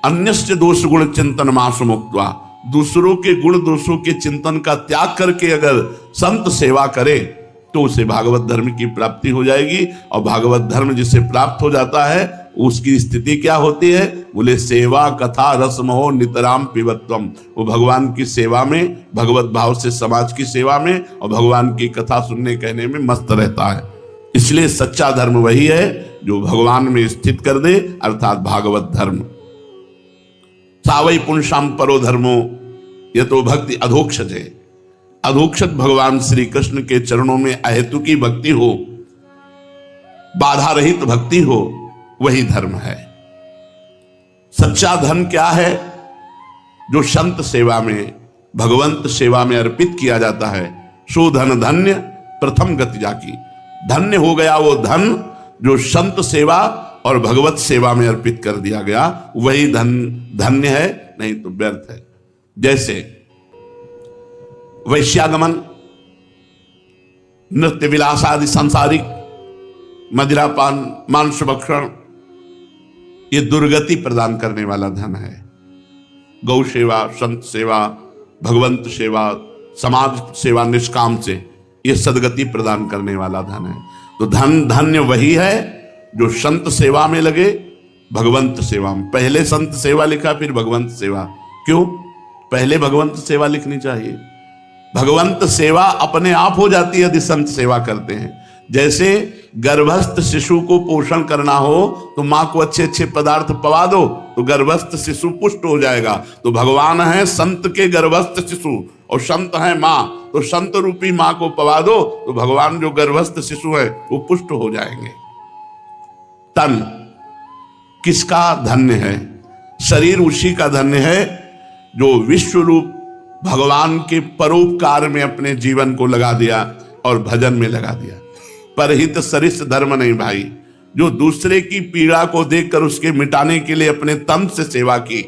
अन्यस्य दोष गुण चिंतन मास मुक्त्वा, दूसरों के गुण दोषों के चिंतन का त्याग करके अगर संत सेवा करे तो उसे भागवत धर्म की प्राप्ति हो जाएगी। और भागवत धर्म जिसे प्राप्त हो जाता है उसकी स्थिति क्या होती है? बोले सेवा कथा रसमहो नितराम पिबत्वम, वो भगवान की सेवा में, भगवत भाव से समाज की सेवा में और भगवान की कथा सुनने कहने में मस्त रहता है। इसलिए सच्चा धर्म वही है जो भगवान में स्थित कर दे, अर्थात भागवत धर्म। सावई पुंसाम परो धर्मो यतो भक्ति अधोक्षजे, अधोक्षत भगवान श्री कृष्ण के चरणों में अहेतुकी भक्ति हो, बाधा रहित भक्ति हो, वही धर्म है। सच्चा धर्म क्या है? जो संत सेवा में, भगवंत सेवा में अर्पित किया जाता है। सो धन धन्य प्रथम गति जाकी, धन्य हो गया वो धन जो संत सेवा और भगवत सेवा में अर्पित कर दिया गया, वही धन धन्य है, नहीं तो व्यर्थ है। जैसे वैश्यागमन, नृत्य विलास आदि सांसारिक, मदिरापान, मांस भक्षण, ये दुर्गति प्रदान करने वाला धन है। गौ सेवा, संत सेवा, भगवंत सेवा, समाज सेवा निष्काम से, ये सदगति प्रदान करने वाला धन है। तो धन धन्य वही है जो संत सेवा में लगे, भगवंत सेवा में। पहले संत सेवा लिखा, फिर भगवंत सेवा। क्यों पहले भगवंत सेवा लिखनी चाहिए? भगवंत सेवा अपने आप हो जाती है यदि संत सेवा करते हैं। जैसे गर्भस्थ शिशु को पोषण करना हो तो मां को अच्छे अच्छे पदार्थ पवा दो तो गर्भस्थ शिशु पुष्ट हो जाएगा। तो भगवान है संत के गर्भस्थ शिशु और संत है मां, तो संत रूपी मां को पवा दो तो भगवान जो गर्भस्थ शिशु है वो पुष्ट हो जाएंगे। तन किसका धन्य है? शरीर उसी का धन्य है जो विश्व रूप भगवान के परोपकार में अपने जीवन को लगा दिया और भजन में लगा दिया। परहित सरिस धर्म नहीं भाई, जो दूसरे की पीड़ा को देखकर उसके मिटाने के लिए अपने तन से सेवा की,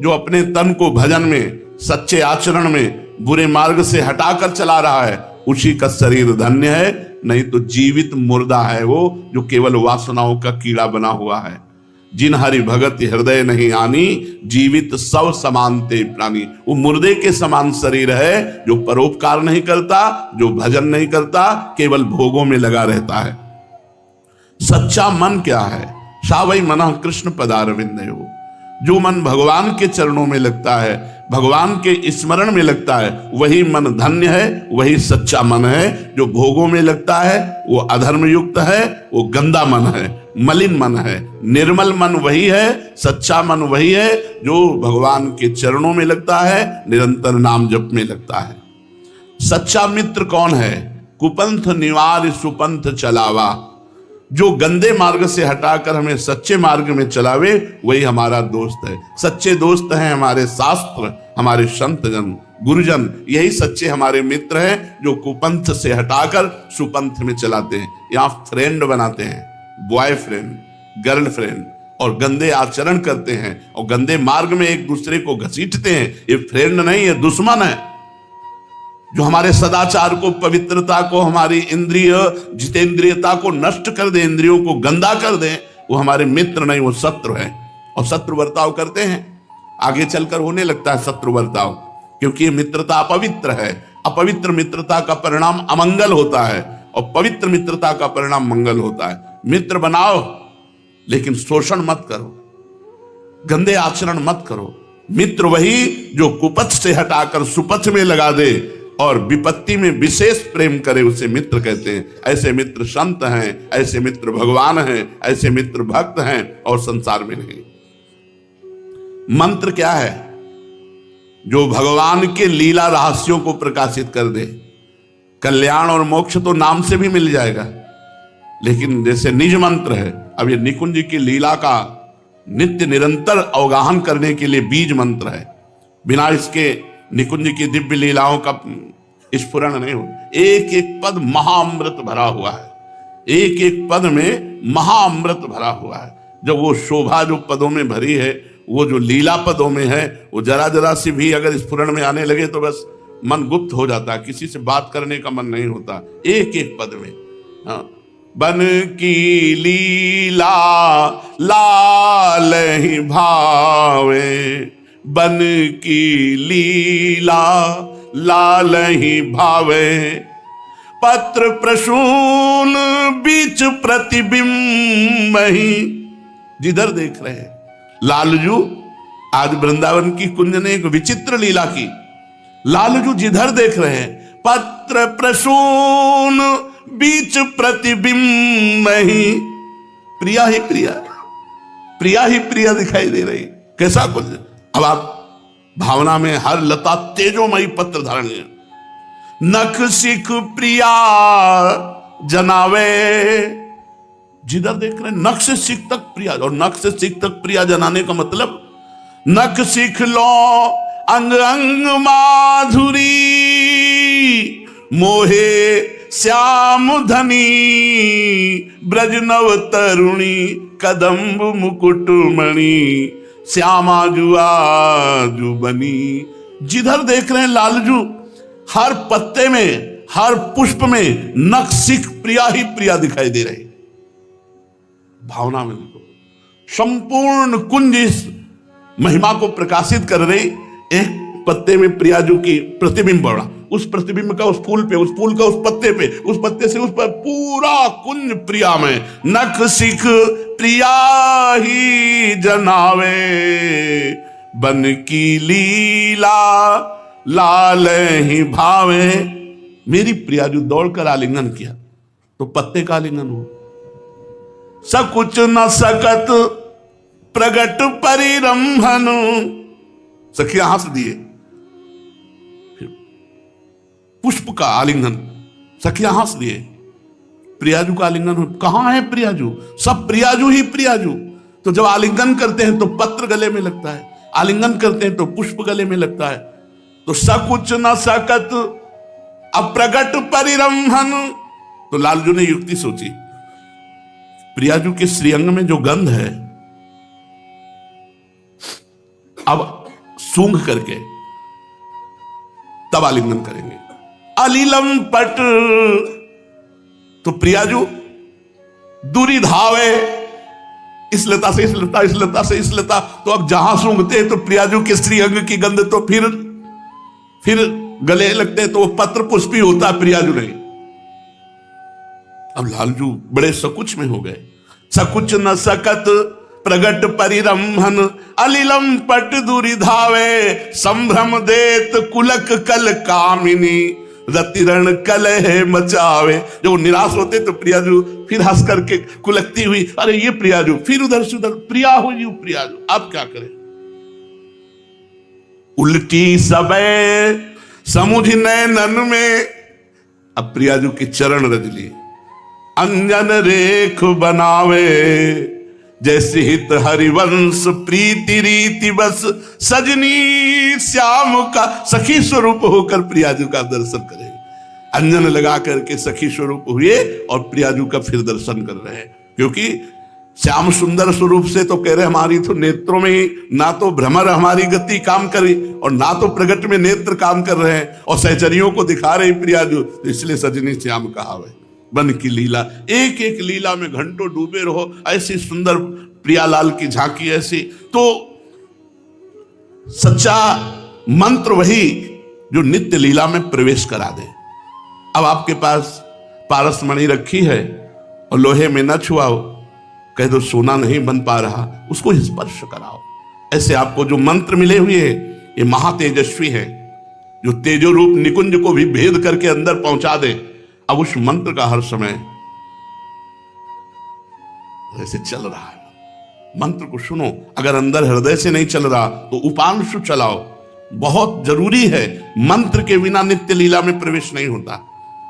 जो अपने तन को भजन में, सच्चे आचरण में, बुरे मार्ग से हटाकर चला रहा है, उसी का शरीर धन्य है। नहीं तो जीवित मुर्दा है वो, जो केवल वासनाओं का कीड़ा बना हुआ है। जिन हरि भगत हृदय नहीं आनी, जीवित सब समानते प्राणी। वो मुर्दे के समान शरीर है जो परोपकार नहीं करता, जो भजन नहीं करता, केवल भोगों में लगा रहता है। सच्चा मन क्या है? सावई मनः कृष्ण पदारविंदयो। जो मन भगवान के चरणों में लगता है, भगवान के स्मरण में लगता है, वही मन धन्य है, वही सच्चा मन है। जो भोगों में लगता है वो अधर्म युक्त है, वो गंदा मन है, मलिन मन है। निर्मल मन वही है, सच्चा मन वही है जो भगवान के चरणों में लगता है, निरंतर नाम जप में लगता है। सच्चा मित्र कौन है? कुपंथ निवार सुपंथ चलावा। जो गंदे मार्ग से हटाकर हमें सच्चे मार्ग में चलावे, वही हमारा दोस्त है। सच्चे दोस्त हैं हमारे शास्त्र, हमारे संत जन, गुरुजन, यही सच्चे हमारे मित्र हैं जो कुपंथ से हटाकर सुपंथ में चलाते हैं। यहाँ फ्रेंड बनाते हैं, बॉयफ्रेंड, गर्लफ्रेंड, और गंदे आचरण करते हैं और गंदे मार्ग में एक दूसरे को घसीटते हैं। ये फ्रेंड नहीं, ये दुश्मन है। जो हमारे सदाचार को, पवित्रता को, हमारी इंद्रिय जितेंद्रियता को नष्ट कर दे, इंद्रियों को गंदा कर दे, वो हमारे मित्र नहीं, वो शत्रु है। और शत्रु बर्ताव करते हैं, आगे चलकर होने लगता है शत्रु बर्ताव, क्योंकि ये मित्रता अपवित्र है। अपवित्र मित्रता का परिणाम अमंगल होता है और पवित्र मित्रता का परिणाम मंगल होता है। मित्र बनाओ लेकिन शोषण मत करो, गंदे आचरण मत करो। मित्र वही जो कुपथ से हटाकर सुपथ में लगा दे और विपत्ति में विशेष प्रेम करे, उसे मित्र कहते हैं। ऐसे मित्र संत हैं, ऐसे मित्र भगवान हैं, ऐसे मित्र भक्त हैं और संसार में नहीं। मंत्र क्या है? जो भगवान के लीला रहस्यों को प्रकाशित कर दे। कल्याण और मोक्ष तो नाम से भी मिल जाएगा, लेकिन जैसे निज मंत्र है, अब ये निकुंज की लीला का नित्य निरंतर अवगाहन करने के लिए बीज मंत्र है। बिना इसके निकुंज की दिव्य लीलाओं का स्फुरण नहीं हो। एक एक पद महाअमृत भरा हुआ है, एक एक पद में महाअमृत भरा हुआ है। जब वो शोभा जो पदों में भरी है, वो जो लीला पदों में है, वो जरा जरा सी भी अगर स्फुरण में आने लगे तो बस मन गुप्त हो जाता है, किसी से बात करने का मन नहीं होता। एक एक पद में हाँ, बन की लीला लाल ही भावे, बन की लीला लाल ही भावे, पत्र प्रसून बीच प्रतिबिंब ही। जिधर देख रहे हैं लालजू, आज वृंदावन की कुंज ने एक विचित्र लीला की। लालजू जिधर देख रहे हैं, पत्र प्रसून बीच प्रतिबिंब ही, प्रिया ही प्रिया, प्रिया ही प्रिया दिखाई दे रही। कैसा कुछ? अब आप भावना में हर लता तेजोमयी पत्र धारण, नख सिख प्रिया जनावे। जिधर देख रहे हैं नख से सिख तक प्रिया, और नख से सिख तक प्रिया जनाने का मतलब नख सिख लो अंग अंग माधुरी, मोहे श्याम धनी ब्रज नव तरुणी, कदम्ब मुकुट मणि श्यामा जुआजू बनी। जिधर देख रहे हैं लालजू, हर पत्ते में, हर पुष्प में नख सिख प्रिया ही प्रिया दिखाई दे रही। भावना में देखो, संपूर्ण कुंज इस महिमा को प्रकाशित कर रही। एक पत्ते में प्रियाजू की प्रतिबिंब बड़ा, उस प्रतिबिंब का उस फूल पे, उस फूल का उस पत्ते पे, उस पत्ते से उस पर, पूरा कुंज प्रिया में। नख सिख प्रिया ही जनावे, बन की लीला लाल ही भावे। मेरी प्रिया जो दौड़कर आलिंगन किया तो पत्ते का आलिंगन हो। सकुच न सकत प्रगट परिरंभन, सखिया हंस दिए। पुष्प का आलिंगन, सखिया हंस दिए। प्रियाजू का आलिंगन हो, कहां है प्रियाजू? सब प्रियाजू ही प्रियाजू। तो जब आलिंगन करते हैं तो पत्र गले में लगता है, आलिंगन करते हैं तो पुष्प गले में लगता है। तो सकुच न सकत अप्रगट परिरंभन। तो लालजू ने युक्ति सोची, प्रियाजू के श्रीअंग में जो गंध है, अब सूंघ करके तब आलिंगन करेंगे। अलीलम पट, तो प्रियाजू दूरी धावे, इस लता से इस लता, इस लता से इस लता। तो अब जहां सूंघते हैं तो प्रियाजू के श्रीअंग की गंध तो फिर गले लगते हैं, तो वो पत्र पुष्पी होता है, प्रियाजू नहीं। अब लालजू बड़े सकुच में हो गए। सकुच न सकत प्रगट परिरंभन, अलिलम पट दूरी धावे, संभ्रम देत कुलक कल कामिनी, रतिरण कलह मचावे। जब निराश होते तो प्रियाजू फिर हंस करके कुलकती हुई, अरे ये प्रियाजू, फिर उधर से उधर, प्रिया हुई प्रियाजू। अब क्या करें? उल्टी सबे समुझ नैनन में, अब प्रियाजू की चरण रज ली। अंजन रेख बनावे, जैसे हित हरिवंश प्रीति रीति बस, सजनी श्याम का सखी स्वरूप होकर प्रियाजू का दर्शन करें। अंजन लगा करके सखी स्वरूप हुए और प्रियाजू का फिर दर्शन कर रहे हैं। क्योंकि श्याम सुंदर स्वरूप से तो कह रहे हमारी तो नेत्रों में ही ना तो भ्रमर हमारी गति काम करी और ना तो प्रगट में नेत्र काम कर रहे हैं, और सहचरियों को दिखा रहे प्रियाजू, तो इसलिए सजनी श्याम कहा है। बन की लीला, एक एक लीला में घंटों डूबे रहो, ऐसी सुंदर प्रियालाल की झांकी ऐसी। तो सच्चा मंत्र वही जो नित्य लीला में प्रवेश करा दे। अब आपके पास पारस मणि रखी है और लोहे में न छुआओ, कह दो सोना नहीं बन पा रहा, उसको स्पर्श कराओ। ऐसे आपको जो मंत्र मिले हुए हैं ये महातेजस्वी है, जो तेजो रूप निकुंज को भी भेद करके अंदर पहुंचा दे। अब उस मंत्र का हर समय ऐसे चल रहा है, मंत्र को सुनो। अगर अंदर हृदय से नहीं चल रहा तो उपांशु चलाओ, बहुत जरूरी है। मंत्र के बिना नित्य लीला में प्रवेश नहीं होता।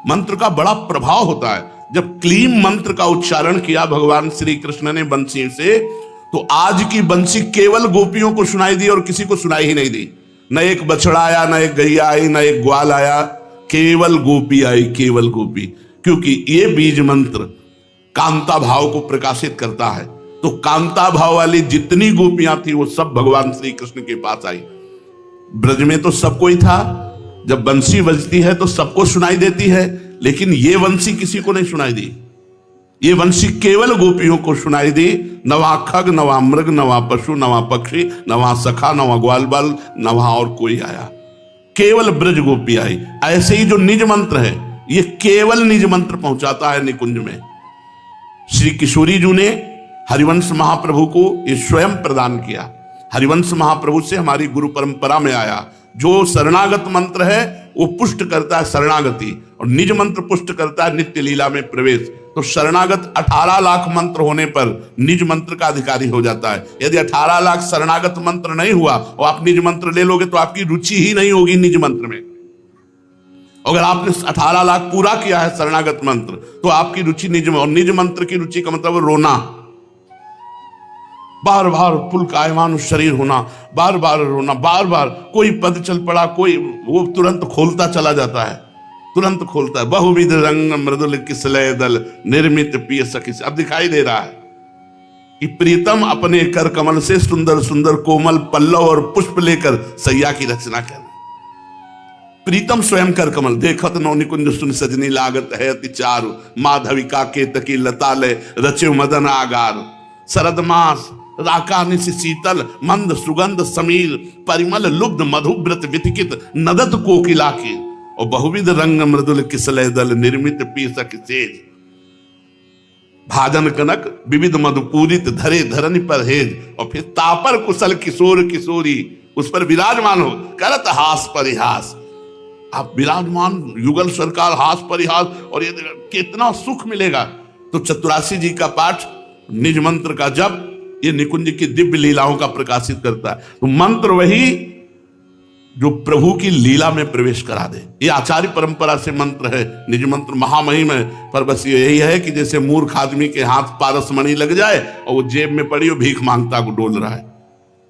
मंत्र का बड़ा प्रभाव होता है। जब क्लीम मंत्र का उच्चारण किया भगवान श्री कृष्ण ने बंसी से, तो आज की बंसी केवल गोपियों को सुनाई दी और किसी को सुनाई ही नहीं दी। न एक बछड़ा आया, न एक गैया आई, न एक ग्वाल आया, केवल गोपी आई, केवल गोपी। क्योंकि ये बीज मंत्र कांता भाव को प्रकाशित करता है। तो कांता भाव वाली जितनी गोपियां थी वो सब भगवान श्री कृष्ण के पास आई। ब्रज में तो सबको ही था, जब बंसी बजती है तो सबको सुनाई देती है, लेकिन ये बंसी किसी को नहीं सुनाई दी। ये बंसी केवल गोपियों को सुनाई दी। नवा खग, नवा मृग, नवा पशु, नवा पक्षी, नवा सखा, नवा ग्वाल बाल, नवा और कोई आया, केवल ब्रज गोपी आई। ऐसे ही जो निज मंत्र है ये केवल निज मंत्र पहुंचाता है निकुंज में। श्री किशोरी जी ने हरिवंश महाप्रभु को ये स्वयं प्रदान किया। हरिवंश महाप्रभु से हमारी गुरु परंपरा में आया। जो शरणागत मंत्र है वो पुष्ट करता है शरणागति, और निज मंत्र पुष्ट करता है नित्य लीला में प्रवेश। तो शरणागत 18 लाख मंत्र होने पर निज मंत्र का अधिकारी हो जाता है। यदि 18 लाख शरणागत मंत्र नहीं हुआ और आप निज मंत्र ले लोगे तो आपकी रुचि ही नहीं होगी निज मंत्र में। अगर आपने 18 लाख पूरा किया है शरणागत मंत्र तो आपकी रुचि निज में, और निज मंत्र की रुचि का मतलब रोना, बार बार पुलकायमान शरीर होना, बार बार रोना, बार बार कोई पद चल पड़ा, कोई वो तुरंत खोलता चला जाता है, तुरंत खोलता है। बहुविध रंग मृदुल किसलय दल निर्मित पिय सखी। अब दिखाई दे रहा है कि प्रीतम अपने कर कमल से सुंदर सुंदर कोमल पल्लव और पुष्प लेकर सैया की रचना कर। प्रीतम स्वयं कर कमल, देखत नौ निकुंज सुन सजनी लागत है अति चारु, माधविका केतकी लतालय रचे मदन आगार। शरद मास राका निश शीतल मंद सुगंध समीर, परिमल लुब्ध मधुव्रत वितिकित नदत कोकिला की। और बहुविध रंग मृदुल किसलय दल निर्मित पीसक सेज, भाजन कनक विविध मधुपूरित धरे धरन पर हेज, और फिर तापर कुशल किशोर किशोरी उस पर विराजमान हो करत हास परिहास। आप विराजमान युगल सरकार हास परिहास, और ये कितना सुख मिलेगा। तो चतुरासी जी का पाठ, निज मंत्र का जप, ये निकुंज की दिव्य लीलाओं का प्रकाशित करता है। तो मंत्र वही जो प्रभु की लीला में प्रवेश करा दे। ये आचार्य परंपरा से मंत्र है, निज मंत्र महामहिम है। पर बस यही है कि जैसे मूर्ख आदमी के हाथ पारसमणि लग जाए और वो जेब में पड़ी, वो भीख मांगता को डोल रहा है।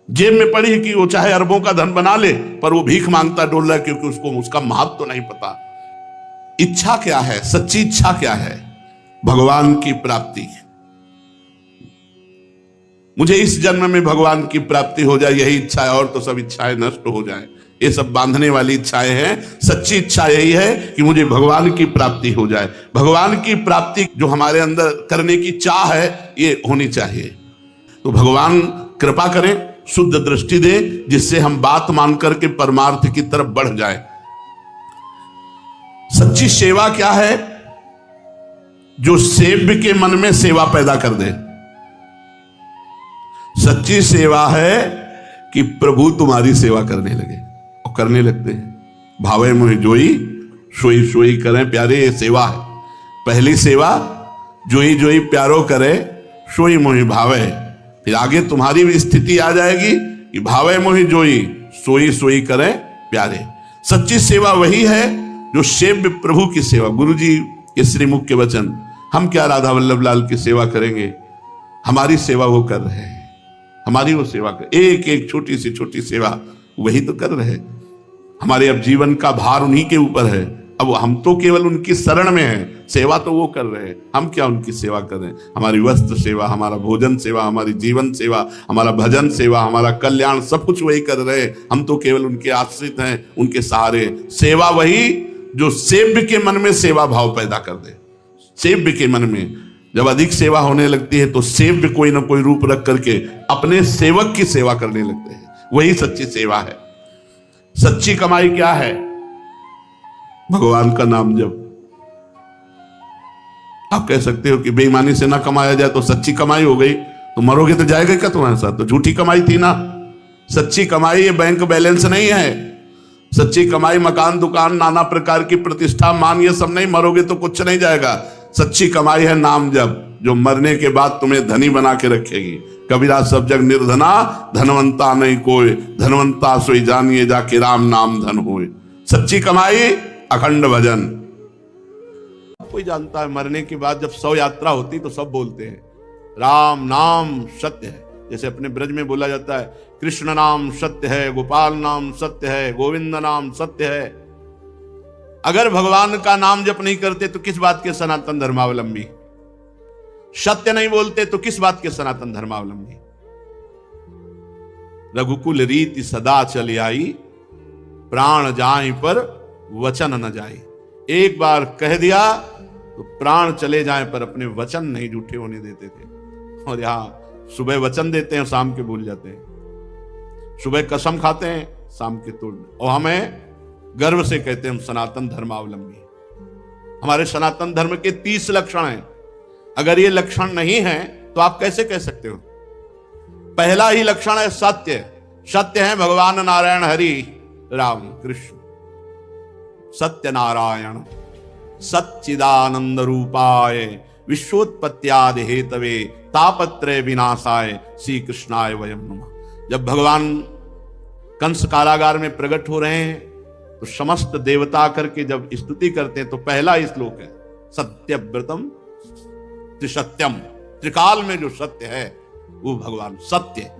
जेब में पड़ी कि वो चाहे अरबों का धन बना ले, पर वो भीख मांगता डोल रहा है, क्योंकि उसको उसका महत्व तो नहीं पता। इच्छा क्या है? सच्ची इच्छा क्या है? भगवान की प्राप्ति। मुझे इस जन्म में भगवान की प्राप्ति हो जाए, यही इच्छा है, और तो सब इच्छाएं नष्ट हो जाए। ये सब बांधने वाली इच्छाएं हैं। सच्ची इच्छा यही है कि मुझे भगवान की प्राप्ति हो जाए। भगवान की प्राप्ति जो हमारे अंदर करने की चाह है, ये होनी चाहिए। तो भगवान कृपा करें, शुद्ध दृष्टि दे, जिससे हम बात मान करके परमार्थ की तरफ बढ़ जाए। सच्ची सेवा क्या है? जो सेव्य के मन में सेवा पैदा कर दे। सच्ची सेवा है कि प्रभु तुम्हारी सेवा करने लगे, और करने लगते हैं। भावे मोहि जोई सोई सोई करें प्यारे, ये सेवा है। पहली सेवा जोई जोई प्यारो करे सोई मोहि भावे। फिर आगे तुम्हारी भी स्थिति आ जाएगी कि भावे मोहि जोई सोई सोई करें प्यारे। सच्ची सेवा वही है जो सेव्य प्रभु की सेवा। गुरु जी के श्रीमुख के वचन, हम क्या राधा वल्लभ लाल की सेवा करेंगे? हमारी सेवा वो कर रहे हैं, हमारी वो सेवा कर, एक एक छोटी से छोटी सेवा वही तो कर रहे हैं। हमारे अब जीवन का भार उन्हीं के ऊपर है। अब हम तो केवल उनकी शरण में हैं, सेवा तो वो कर रहे हैं, हम क्या उनकी सेवा कर रहे हैं? हमारी वस्त्र सेवा, हमारा भोजन सेवा, हमारी जीवन सेवा, हमारा भजन सेवा, हमारा कल्याण, सब कुछ वही कर रहे हैं। हम तो केवल उनके आश्रित हैं, उनके सहारे। सेवा वही जो सेव्य के मन में सेवा भाव पैदा कर दे। सेव्य के मन में जब अधिक सेवा होने लगती है, तो सेव्य कोई ना कोई रूप रख करके अपने सेवक की सेवा करने लगते हैं। वही सच्ची सेवा है। सच्ची कमाई क्या है? भगवान का नाम जप। आप कह सकते हो कि बेईमानी से ना कमाया जाए तो सच्ची कमाई हो गई, तो मरोगे तो जाएगा क्या तुम्हारे साथ? तो झूठी कमाई थी ना। सच्ची कमाई ये बैंक बैलेंस नहीं है। सच्ची कमाई मकान दुकान नाना प्रकार की प्रतिष्ठा मान, ये सब नहीं। मरोगे तो कुछ नहीं जाएगा। सच्ची कमाई है नाम जप, जो मरने के बाद तुम्हें धनी बना के रखेगी। कबीरा सब जग निर्धना, धनवंता नहीं कोई, धनवंता सोई जानिए जाके राम नाम धन होए। सच्ची कमाई अखंड भजन। कोई जानता है मरने के बाद जब शव यात्रा होती तो सब बोलते हैं राम नाम सत्य है। जैसे अपने ब्रज में बोला जाता है कृष्ण नाम सत्य है, गोपाल नाम सत्य है, गोविंद नाम सत्य है। अगर भगवान का नाम जप नहीं करते तो किस बात के सनातन धर्मावलंबी? सत्य नहीं बोलते तो किस बात के सनातन धर्मावलंबी? रघुकुल रीति सदा चली आई, प्राण जाए पर वचन न जाए। एक बार कह दिया तो प्राण चले जाए पर अपने वचन नहीं झूठे होने देते थे। और यहां सुबह वचन देते हैं, शाम के भूल जाते हैं। सुबह कसम खाते हैं, शाम के तोड़। और हमें गर्व से कहते हैं हम सनातन धर्मावलंबी। हमारे सनातन धर्म के 30 लक्षण हैं। अगर ये लक्षण नहीं है तो आप कैसे कह सकते हो? पहला ही लक्षण है सत्य। सत्य है भगवान नारायण हरि राम कृष्ण। सत्य नारायण सच्चिदानंद रूपाय विश्वोत्पत्त्यादि हेतवे तापत्रय विनाशाय श्री कृष्णाय वयम नमः। जब भगवान कंस कारागार में प्रकट हो रहे हैं तो समस्त देवता करके जब स्तुति करते हैं तो पहला ही श्लोक है सत्यव्रतम त्रिसत्यम। त्रिकाल में जो सत्य है वो भगवान सत्य।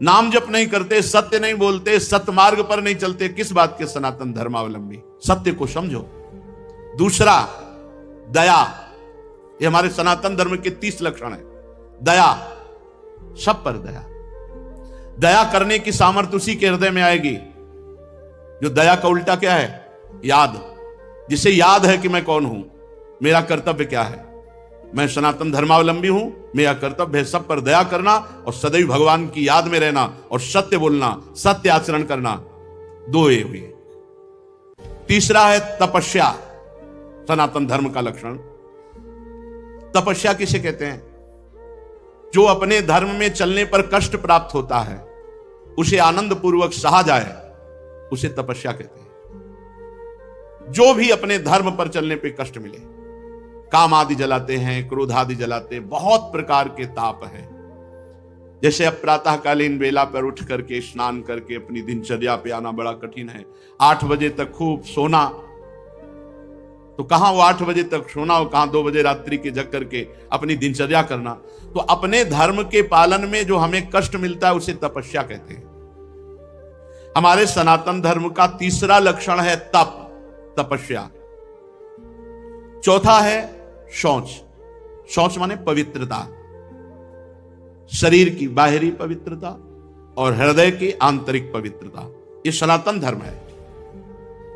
नाम जप नहीं करते, सत्य नहीं बोलते, सत्य मार्ग पर नहीं चलते, किस बात के सनातन धर्मावलंबी? सत्य को समझो। दूसरा दया। ये हमारे सनातन धर्म के 30 लक्षण है। दया, सब पर दया। दया करने की सामर्थ्य उसी के हृदय में आएगी जो दया का उल्टा क्या है? याद। जिसे याद है कि मैं कौन हूं, मेरा कर्तव्य क्या है, मैं सनातन धर्मावलंबी हूं, मेरा कर्तव्य है सब पर दया करना और सदैव भगवान की याद में रहना और सत्य बोलना, सत्य आचरण करना। दो ये हुए। तीसरा है तपस्या, सनातन धर्म का लक्षण। तपस्या किसे कहते हैं? जो अपने धर्म में चलने पर कष्ट प्राप्त होता है, उसे आनंद पूर्वक सहा जाए, उसे तपस्या कहते हैं। जो भी अपने धर्म पर चलने पे कष्ट मिले, काम आदि जलाते हैं, क्रोध आदि जलाते हैं, बहुत प्रकार के ताप हैं। जैसे अब प्रातःकालीन बेला पर उठ करके स्नान करके अपनी दिनचर्या पे आना बड़ा कठिन है। 8 बजे तक खूब सोना, तो कहां वो 8 बजे तक सोना और कहां 2 बजे रात्रि के जग करके अपनी दिनचर्या करना। तो अपने धर्म के पालन में जो हमें कष्ट मिलता है उसे तपस्या कहते हैं। हमारे सनातन धर्म का तीसरा लक्षण है तप, तपस्या। चौथा है शौच। शौच माने पवित्रता, शरीर की बाहरी पवित्रता और हृदय की आंतरिक पवित्रता। ये सनातन धर्म है।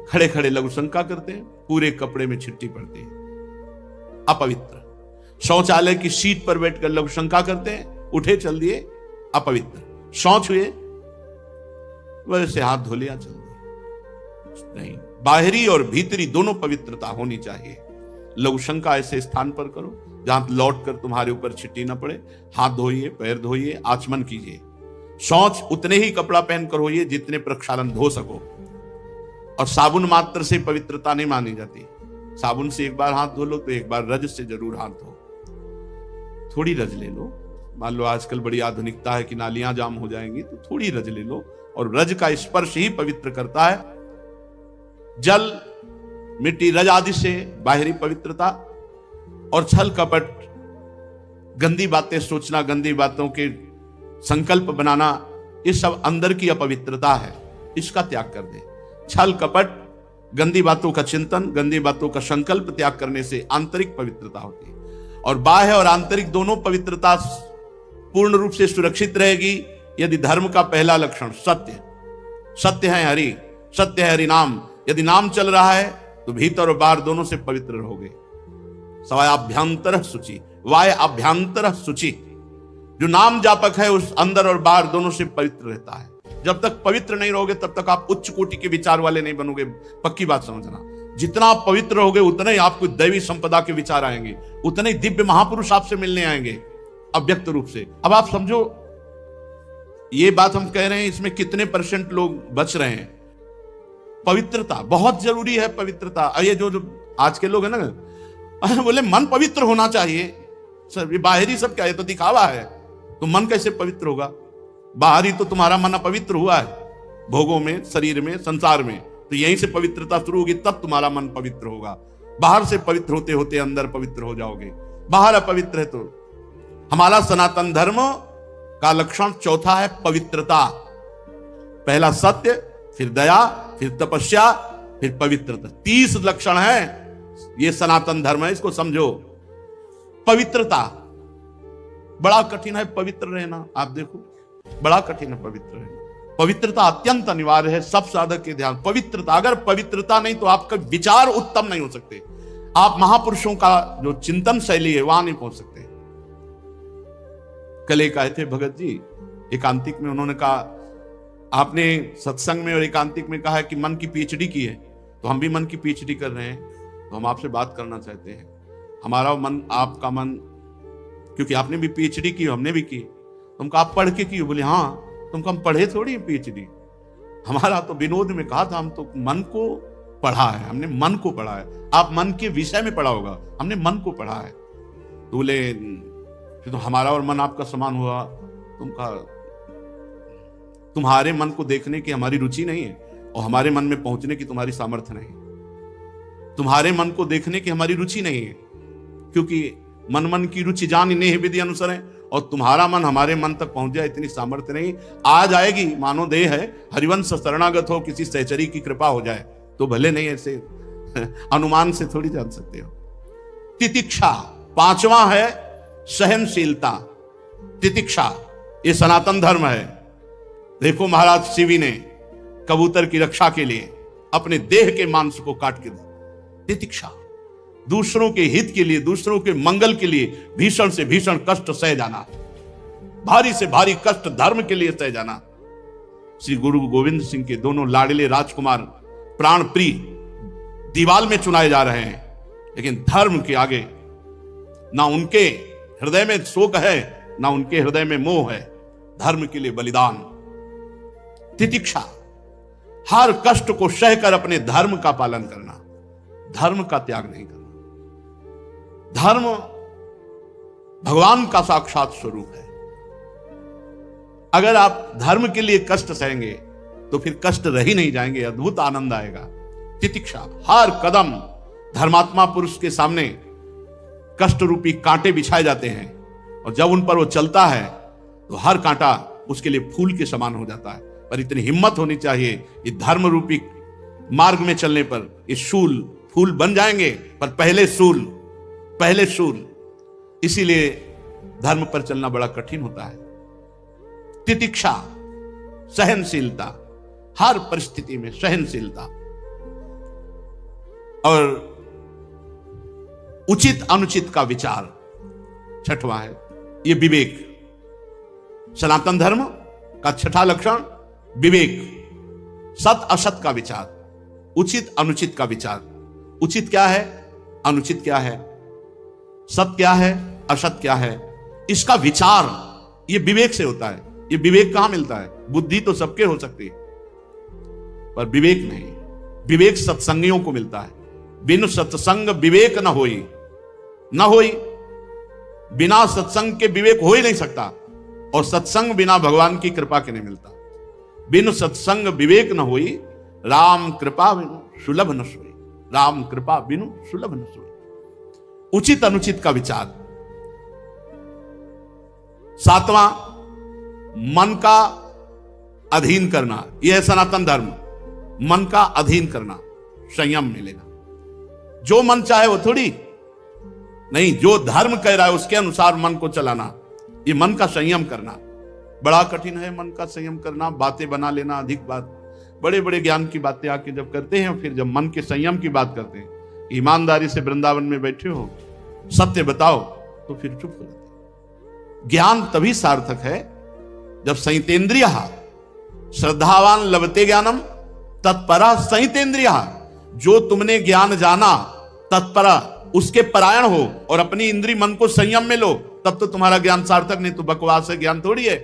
खड़े खड़े लघु शंका करते हैं, पूरे कपड़े में छिट्टी पड़ती है, अपवित्र। शौचालय की सीट पर बैठकर लघु शंका करते हैं, उठे चल दिए, अपवित्र। शौच हुए, वैसे हाथ धो लिया, चल दिए। नहीं, बाहरी और भीतरी दोनों पवित्रता होनी चाहिए। लघु शंका ऐसे स्थान पर करो जहां लौट कर तुम्हारे ऊपर छिट्टी न पड़े। हाथ धोइए, पैर धोइए, आचमन कीजिए। शौच उतने ही कपड़ा पहनकर होइए जितने प्रक्षालन धो सको। और साबुन मात्र से पवित्रता नहीं मानी जाती। साबुन से एक बार हाथ धो लो तो एक बार रज से जरूर हाथ धो। थोड़ी रज ले लो। मान लो आजकल बड़ी आधुनिकता है कि नालियां जाम हो जाएंगी, तो थोड़ी रज ले लो। और रज का स्पर्श ही पवित्र करता है। जल, मिट्टी, रज आदि से बाहरी पवित्रता। और छल कपट, गंदी बातें सोचना, गंदी बातों के संकल्प बनाना, ये सब अंदर की अपवित्रता है। इसका त्याग कर दे। छल कपट, गंदी बातों का चिंतन, गंदी बातों का संकल्प त्याग करने से आंतरिक पवित्रता होती है। और बाह्य और आंतरिक दोनों पवित्रता पूर्ण रूप से सुरक्षित रहेगी यदि धर्म का पहला लक्षण सत्य, सत्य है हरि, सत्य है हरि नाम, यदि नाम चल रहा है तो भीतर और बाहर दोनों से पवित्र रहोगे। सवाय अभ्यंतर शुचि, वाय अभ्यंतर शुचि। जो नाम जापक है उस अंदर और बाहर दोनों से पवित्र रहता है। जब तक पवित्र नहीं रहोगे तब तक आप उच्च कोटि के विचार वाले नहीं बनोगे। पक्की बात समझना। जितना आप पवित्र रहोगे उतना ही आपको दैवी संपदा के विचार आएंगे, उतने ही दिव्य महापुरुष आपसे मिलने आएंगे अव्यक्त रूप से। अब आप समझो, ये बात हम कह रहे हैं, इसमें कितने % लोग बच रहे हैं। पवित्रता बहुत जरूरी है। पवित्रता, ये जो आज के लोग हैं ना, बोले मन पवित्र होना चाहिए। सर ये बाहरी सब क्या है, तो दिखावा है। तो मन कैसे पवित्र होगा? बाहरी तो तुम्हारा मन अपवित्र हुआ है, भोगों में, शरीर में, संसार में। तो यहीं से पवित्रता शुरू होगी, तब तुम्हारा मन पवित्र होगा। बाहर से पवित्र होते होते अंदर पवित्र हो जाओगे। बाहर अपवित्र है तो। हमारा सनातन धर्म का लक्षण चौथा है पवित्रता। पहला सत्य, फिर दया, फिर तपस्या, फिर पवित्रता। 30 लक्षण है। ये सनातन धर्म है, इसको समझो। पवित्रता बड़ा कठिन है, पवित्र रहना। आप देखो, बड़ा कठिन है पवित्र रहना। पवित्रता अत्यंत अनिवार्य है सब साधक के ध्यान। पवित्रता, अगर पवित्रता नहीं तो आपका विचार उत्तम नहीं हो सकते। आप महापुरुषों का जो चिंतन शैली है वहां नहीं पहुंच सकते। कल एक आए थे भगत जी एकांतिक में, उन्होंने कहा आपने सत्संग में और एकांतिक में कहा है कि मन की पीएचडी की है, तो हम भी मन की पीएचडी कर रहे हैं, तो हम आपसे बात करना चाहते हैं। हमारा मन, आपका मन, क्योंकि आपने भी पीएचडी की, हमने भी की। तुमको आप पढ़ के की? बोले हाँ। तुमको हम पढ़े थोड़ी पीएचडी, हमारा तो विनोद में कहा था, हम तो मन को पढ़ा है, हमने मन को पढ़ा है। आप मन के विषय में पढ़ा होगा, हमने मन को पढ़ा है। तो बोले फिर तो हमारा और मन आपका समान हुआ। तुम कहा तुम्हारे मन को देखने की हमारी रुचि नहीं है और हमारे मन में पहुंचने की तुम्हारी सामर्थ्य नहीं। तुम्हारे मन को देखने की हमारी रुचि नहीं है, क्योंकि मन मन की रुचि जान इन्हें विधि अनुसार है, और तुम्हारा मन हमारे मन तक पहुंच जाए इतनी सामर्थ्य नहीं। आ जाएगी, मानो देह है, हरिवंश शरणागत हो, किसी सहचरी की कृपा हो जाए तो भले, नहीं ऐसे अनुमान से थोड़ी जान सकते हो। तितिक्षा, पांचवा है सहनशीलता। तितिक्षा ये सनातन धर्म है। देखो महाराज शिवी ने कबूतर की रक्षा के लिए अपने देह के मांस को काट के दिया। तितिक्षा, दूसरों के हित के लिए, दूसरों के मंगल के लिए भीषण से भीषण कष्ट सह जाना, भारी से भारी कष्ट धर्म के लिए सह जाना। श्री गुरु गोविंद सिंह के दोनों लाडले राजकुमार, प्राण प्रिय दीवाल में चुनाए जा रहे हैं, लेकिन धर्म के आगे ना उनके हृदय में शोक है, ना उनके हृदय में मोह है। धर्म के लिए बलिदान, तितिक्षा, हर कष्ट को सहकर अपने धर्म का पालन करना, धर्म का त्याग नहीं करना। धर्म भगवान का साक्षात स्वरूप है। अगर आप धर्म के लिए कष्ट सहेंगे तो फिर कष्ट रह ही नहीं जाएंगे, अद्भुत आनंद आएगा। तितिक्षा, हर कदम धर्मात्मा पुरुष के सामने कष्ट रूपी कांटे बिछाए जाते हैं, और जब उन पर वो चलता है तो हर कांटा उसके लिए फूल के समान हो जाता है। पर इतनी हिम्मत होनी चाहिए, ये धर्म रूपी मार्ग में चलने पर ये शूल फूल बन जाएंगे, पर पहले शूल। इसीलिए धर्म पर चलना बड़ा कठिन होता है। तितिक्षा, सहनशीलता, हर परिस्थिति में सहनशीलता, और उचित अनुचित का विचार। छठवां है ये विवेक। सनातन धर्म का छठा लक्षण विवेक, सत असत का विचार, उचित अनुचित का विचार। उचित क्या है, अनुचित क्या है, सत क्या है, असत क्या है, इसका विचार ये विवेक से होता है। ये विवेक कहां मिलता है? बुद्धि तो सबके हो सकती है, पर विवेक नहीं। विवेक सत्संगियों को मिलता है। बिनु सत्संग विवेक न होई, बिना सत्संग के विवेक हो ही नहीं सकता, और सत्संग बिना भगवान की कृपा के नहीं मिलता। बिनु सत्संग विवेक न होई, राम कृपा बिनु सुलभ न सोई। राम कृपा बिनु सुलभ न सोई। उचित अनुचित का विचार। सातवां, मन का अधीन करना। यह है सनातन धर्म। मन का अधीन करना, संयम मिलेगा। जो मन चाहे वो थोड़ी नहीं, जो धर्म कह रहा है उसके अनुसार मन को चलाना, ये मन का संयम करना बड़ा कठिन है। मन का संयम करना, बातें बना लेना, अधिक बात, बड़े बड़े ज्ञान की बातें आके जब करते हैं, फिर जब मन के संयम की बात करते हैं, ईमानदारी से वृंदावन में बैठे हो, सत्य बताओ, तो फिर चुप हो जाते। ज्ञान तभी सार्थक है जब संयतेन्द्रिय, श्रद्धावान लभते ज्ञानम तत्परा संयतेन्द्रिय। जो तुमने ज्ञान जाना, तत्परा उसके परायण हो और अपनी इंद्रिय मन को संयम में लो, तब तो तुम्हारा ज्ञान सार्थक, नहीं तो बकवास है, ज्ञान थोड़ी है।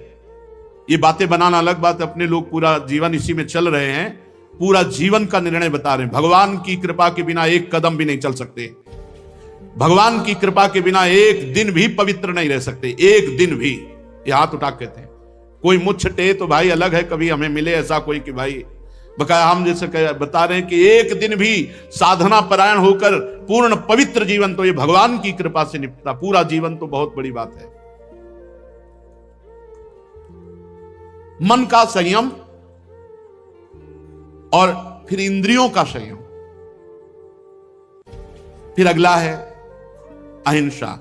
ये बातें बनाना अलग बात है। अपने लोग पूरा जीवन इसी में चल रहे हैं, पूरा जीवन का निर्णय बता रहे हैं। भगवान की कृपा के बिना एक कदम भी नहीं चल सकते। भगवान की कृपा के बिना एक दिन भी पवित्र नहीं रह सकते, एक दिन भी। ये हाथ उठा के थे, कोई मुझ टे तो भाई अलग है, कभी हमें मिले ऐसा कोई कि भाई बकाया हम जैसे बता रहे हैं कि एक दिन भी साधना परायण होकर पूर्ण पवित्र जीवन तो ये भगवान की कृपा से निपटा। पूरा जीवन तो बहुत बड़ी बात है। मन का संयम और फिर इंद्रियों का संयम। फिर अगला है अहिंसा।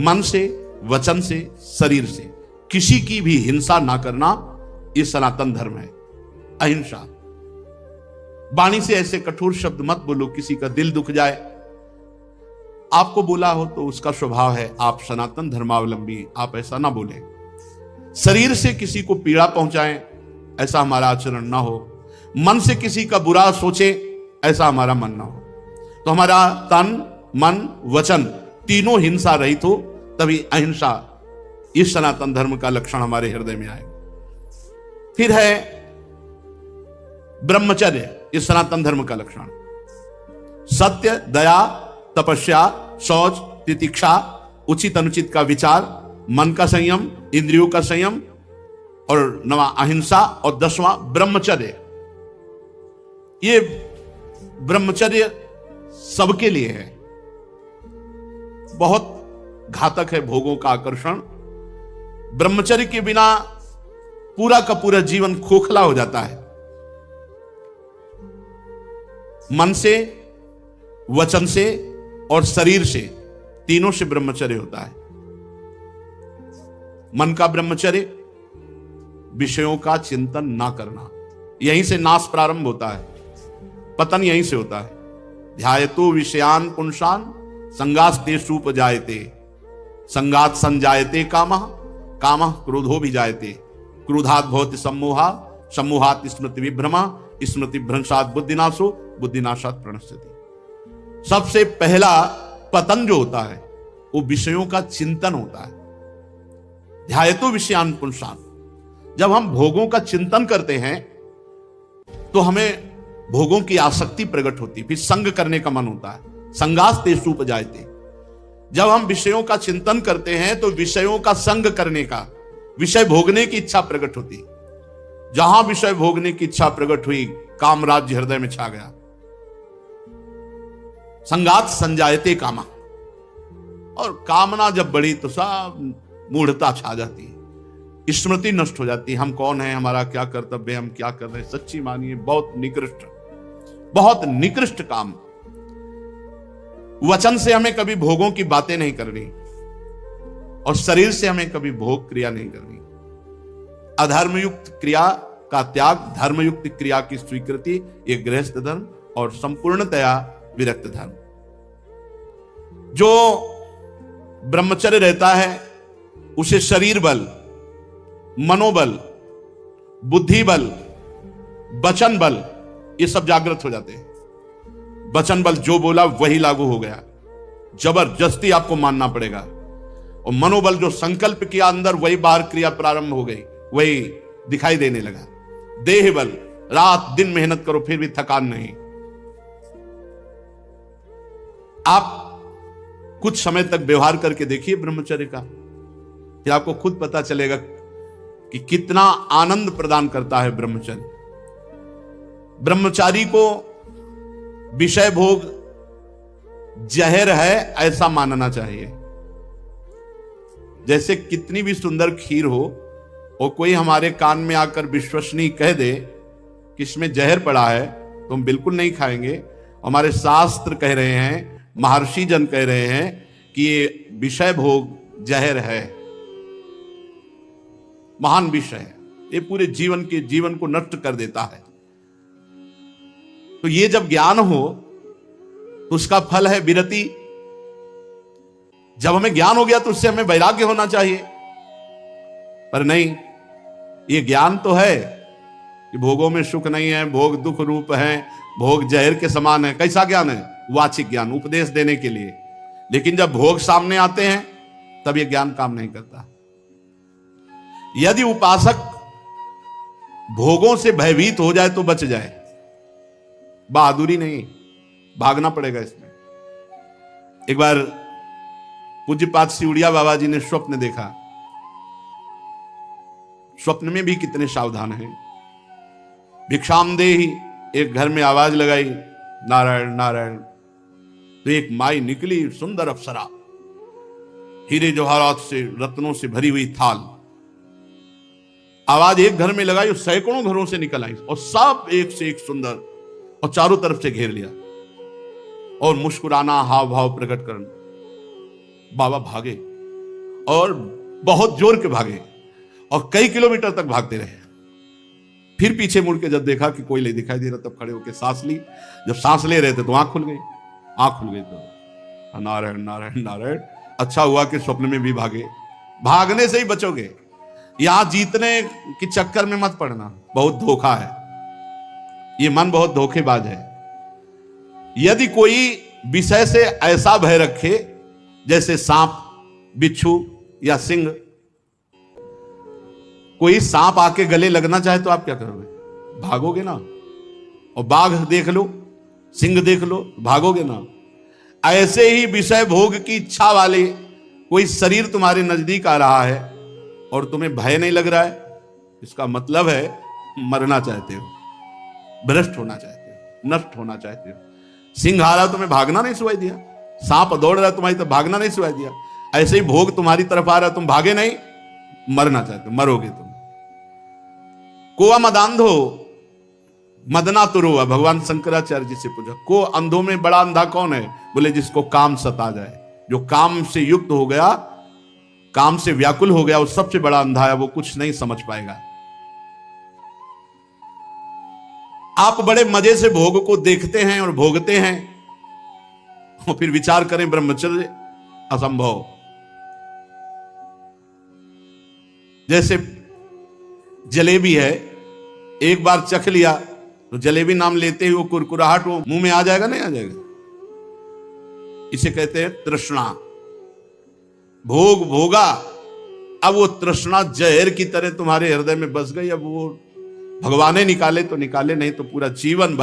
मन से, वचन से, शरीर से किसी की भी हिंसा ना करना, यह सनातन धर्म है। अहिंसा। वाणी से ऐसे कठोर शब्द मत बोलो किसी का दिल दुख जाए। आपको बोला हो तो उसका स्वभाव है, आप सनातन धर्मावलंबी, आप ऐसा ना बोले। शरीर से किसी को पीड़ा पहुंचाएं, ऐसा हमारा आचरण ना हो। मन से किसी का बुरा सोचे, ऐसा हमारा मन ना हो। तो हमारा तन, मन, वचन तीनों हिंसा रहित हो, तभी अहिंसा, इस सनातन धर्म का लक्षण हमारे हृदय में आएगा। फिर है ब्रह्मचर्य, इस सनातन धर्म का लक्षण। सत्य, दया, तपस्या, शौच, तितिक्षा, उचित अनुचित का विचार, मन का संयम, इंद्रियों का संयम, और 9वां अहिंसा, और 10वां ब्रह्मचर्य। ये ब्रह्मचर्य सबके लिए है। बहुत घातक है भोगों का आकर्षण। ब्रह्मचर्य के बिना पूरा का पूरा जीवन खोखला हो जाता है। मन से, वचन से और शरीर से, तीनों से ब्रह्मचर्य होता है। मन का ब्रह्मचर्य, विषयों का चिंतन ना करना। यहीं से नाश प्रारंभ होता है, पतन यहीं से होता है। ध्यायतो विषयान पुंसान संगास्ते सूपजायते, संगात संजायते कामः, कामः क्रोधो भी जायते, क्रोधात् भवति सम्मोहा, समूहात स्मृति विभ्रमा, स्मृति भ्रंशात बुद्धिनाशो, बुद्धिनाशात प्रणश्यति। सबसे पहला पतन जो होता है वो विषयों का चिंतन होता है। ध्यायतो विषयान पुंसान, जब हम भोगों का चिंतन करते हैं तो हमें भोगों की आसक्ति प्रकट होती, फिर संग करने का मन होता है। संगास तेषु उपजायते, जब हम विषयों का चिंतन करते हैं तो विषयों का संग करने का, विषय भोगने की इच्छा प्रकट होती। जहां विषय भोगने की इच्छा प्रकट हुई, काम राज्य हृदय में छा गया। संगात संजायते कामा, और कामना जब बढ़ी तो सब मूढ़ता छा जाती है, स्मृति नष्ट हो जाती है। हम कौन है, हमारा क्या कर्तव्य, हम क्या कर रहे हैं। सच्ची मानिए बहुत निकृष्ट काम। वचन से हमें कभी भोगों की बातें नहीं करनी और शरीर से हमें कभी भोग क्रिया नहीं करनी। अधर्मयुक्त क्रिया का त्याग, धर्मयुक्त क्रिया की स्वीकृति, ये गृहस्थ धर्म और संपूर्णतया विरक्त धर्म। जो ब्रह्मचर्य रहता है उसे शरीर बल, मनोबल, बुद्धि बल, वचन बल, ये सब जागृत हो जाते हैं। वचन बल जो बोला वही लागू हो गया, जबरदस्ती आपको मानना पड़ेगा। और मनोबल जो संकल्प किया अंदर, वही बाहर क्रिया प्रारंभ हो गई, वही दिखाई देने लगा। देह बल, रात दिन मेहनत करो फिर भी थकान नहीं। आप कुछ समय तक व्यवहार करके देखिए ब्रह्मचर्य का, फिर आपको खुद पता चलेगा कि कितना आनंद प्रदान करता है ब्रह्मचर्य। ब्रह्मचारी को विषय भोग जहर है ऐसा मानना चाहिए। जैसे कितनी भी सुंदर खीर हो और कोई हमारे कान में आकर विश्वसनीय कह दे कि इसमें जहर पड़ा है, तो हम बिल्कुल नहीं खाएंगे। हमारे शास्त्र कह रहे हैं, महर्षि जन कह रहे हैं कि ये विषय भोग जहर है, महान विषय है, ये पूरे जीवन को नष्ट कर देता है। तो ये जब ज्ञान हो तो उसका फल है विरति। जब हमें ज्ञान हो गया तो उससे हमें वैराग्य होना चाहिए, पर नहीं, ये ज्ञान तो है कि भोगों में सुख नहीं है, भोग दुख रूप है, भोग जहर के समान है। कैसा ज्ञान है? वाचिक ज्ञान, उपदेश देने के लिए। लेकिन जब भोग सामने आते हैं तब ये ज्ञान काम नहीं करता। यदि उपासक भोगों से भयभीत हो जाए तो बच जाए, बहादुरी नहीं, भागना पड़ेगा इसमें। एक बार पूज्यपाद सिउड़िया बाबा जी ने स्वप्न देखा। स्वप्न में भी कितने सावधान हैं। भिक्षाम देहि, एक घर में आवाज लगाई, नारायण नारायण। तो एक माई निकली, सुंदर अप्सरा, हीरे जवाहरात से, रत्नों से भरी हुई थाल। आवाज एक घर में लगाई और सैकड़ों घरों से निकल आई और सब एक से एक सुंदर, और चारों तरफ से घेर लिया और मुस्कुराना, हाव भाव प्रकट करना। बाबा भागे और बहुत जोर के भागे और कई किलोमीटर तक भागते रहे। फिर पीछे मुड़ के जब देखा कि कोई नहीं दिखाई दे रहा, तब खड़े होकर सांस ली। जब सांस ले रहे थे तो आंख खुल गई। आंख खुल गई तो नारायण नारायण नारायण। अच्छा हुआ कि स्वप्न में भी भागे। भागने से ही बचोगे, यहां जीतने के चक्कर में मत पड़ना, बहुत धोखा है। ये मन बहुत धोखेबाज है। यदि कोई विषय से ऐसा भय रखे जैसे सांप, बिच्छू या सिंह, कोई सांप आके गले लगना चाहे तो आप क्या करोगे? भागोगे ना। और बाघ देख लो, सिंह देख लो, भागोगे ना। ऐसे ही विषय भोग की इच्छा वाले कोई शरीर तुम्हारे नजदीक आ रहा है और तुम्हें भय नहीं लग रहा है, इसका मतलब है मरना चाहते हो, भ्रष्ट होना चाहते हो, नष्ट होना चाहते हो। सिंह आ रहा तुम्हें भागना नहीं सुनाई दिया, सांप दौड़ रहा तुम्हारी तरफ भागना नहीं सुनाई दिया। ऐसे ही भोग तुम्हारी तरफ आ रहा, तुम भागे नहीं, मरना चाहते हो, मरोगे तुम। कोआ मदांधो मदना तुरुआ, भगवान शंकराचार्य जी से पूछा, को अंधों में बड़ा अंधा कौन है? बोले जिसको काम सता जाए, जो काम से युक्त हो गया, काम से व्याकुल हो गया, वो सबसे बड़ा अंधा है, वो कुछ नहीं समझ पाएगा। आप बड़े मजे से भोग को देखते हैं और भोगते हैं और फिर विचार करें ब्रह्मचर्य असंभव। जैसे जलेबी है, एक बार चख लिया तो जलेबी नाम लेते ही वो कुरकुराहट वो मुंह में आ जाएगा, नहीं आ जाएगा? इसे कहते हैं तृष्णा। भोग भोगा, अब वो तृष्णा जहर की तरह तुम्हारे हृदय में बस गई। अब वो भगवान ने निकाले तो निकाले, नहीं तो पूरा जीवन भर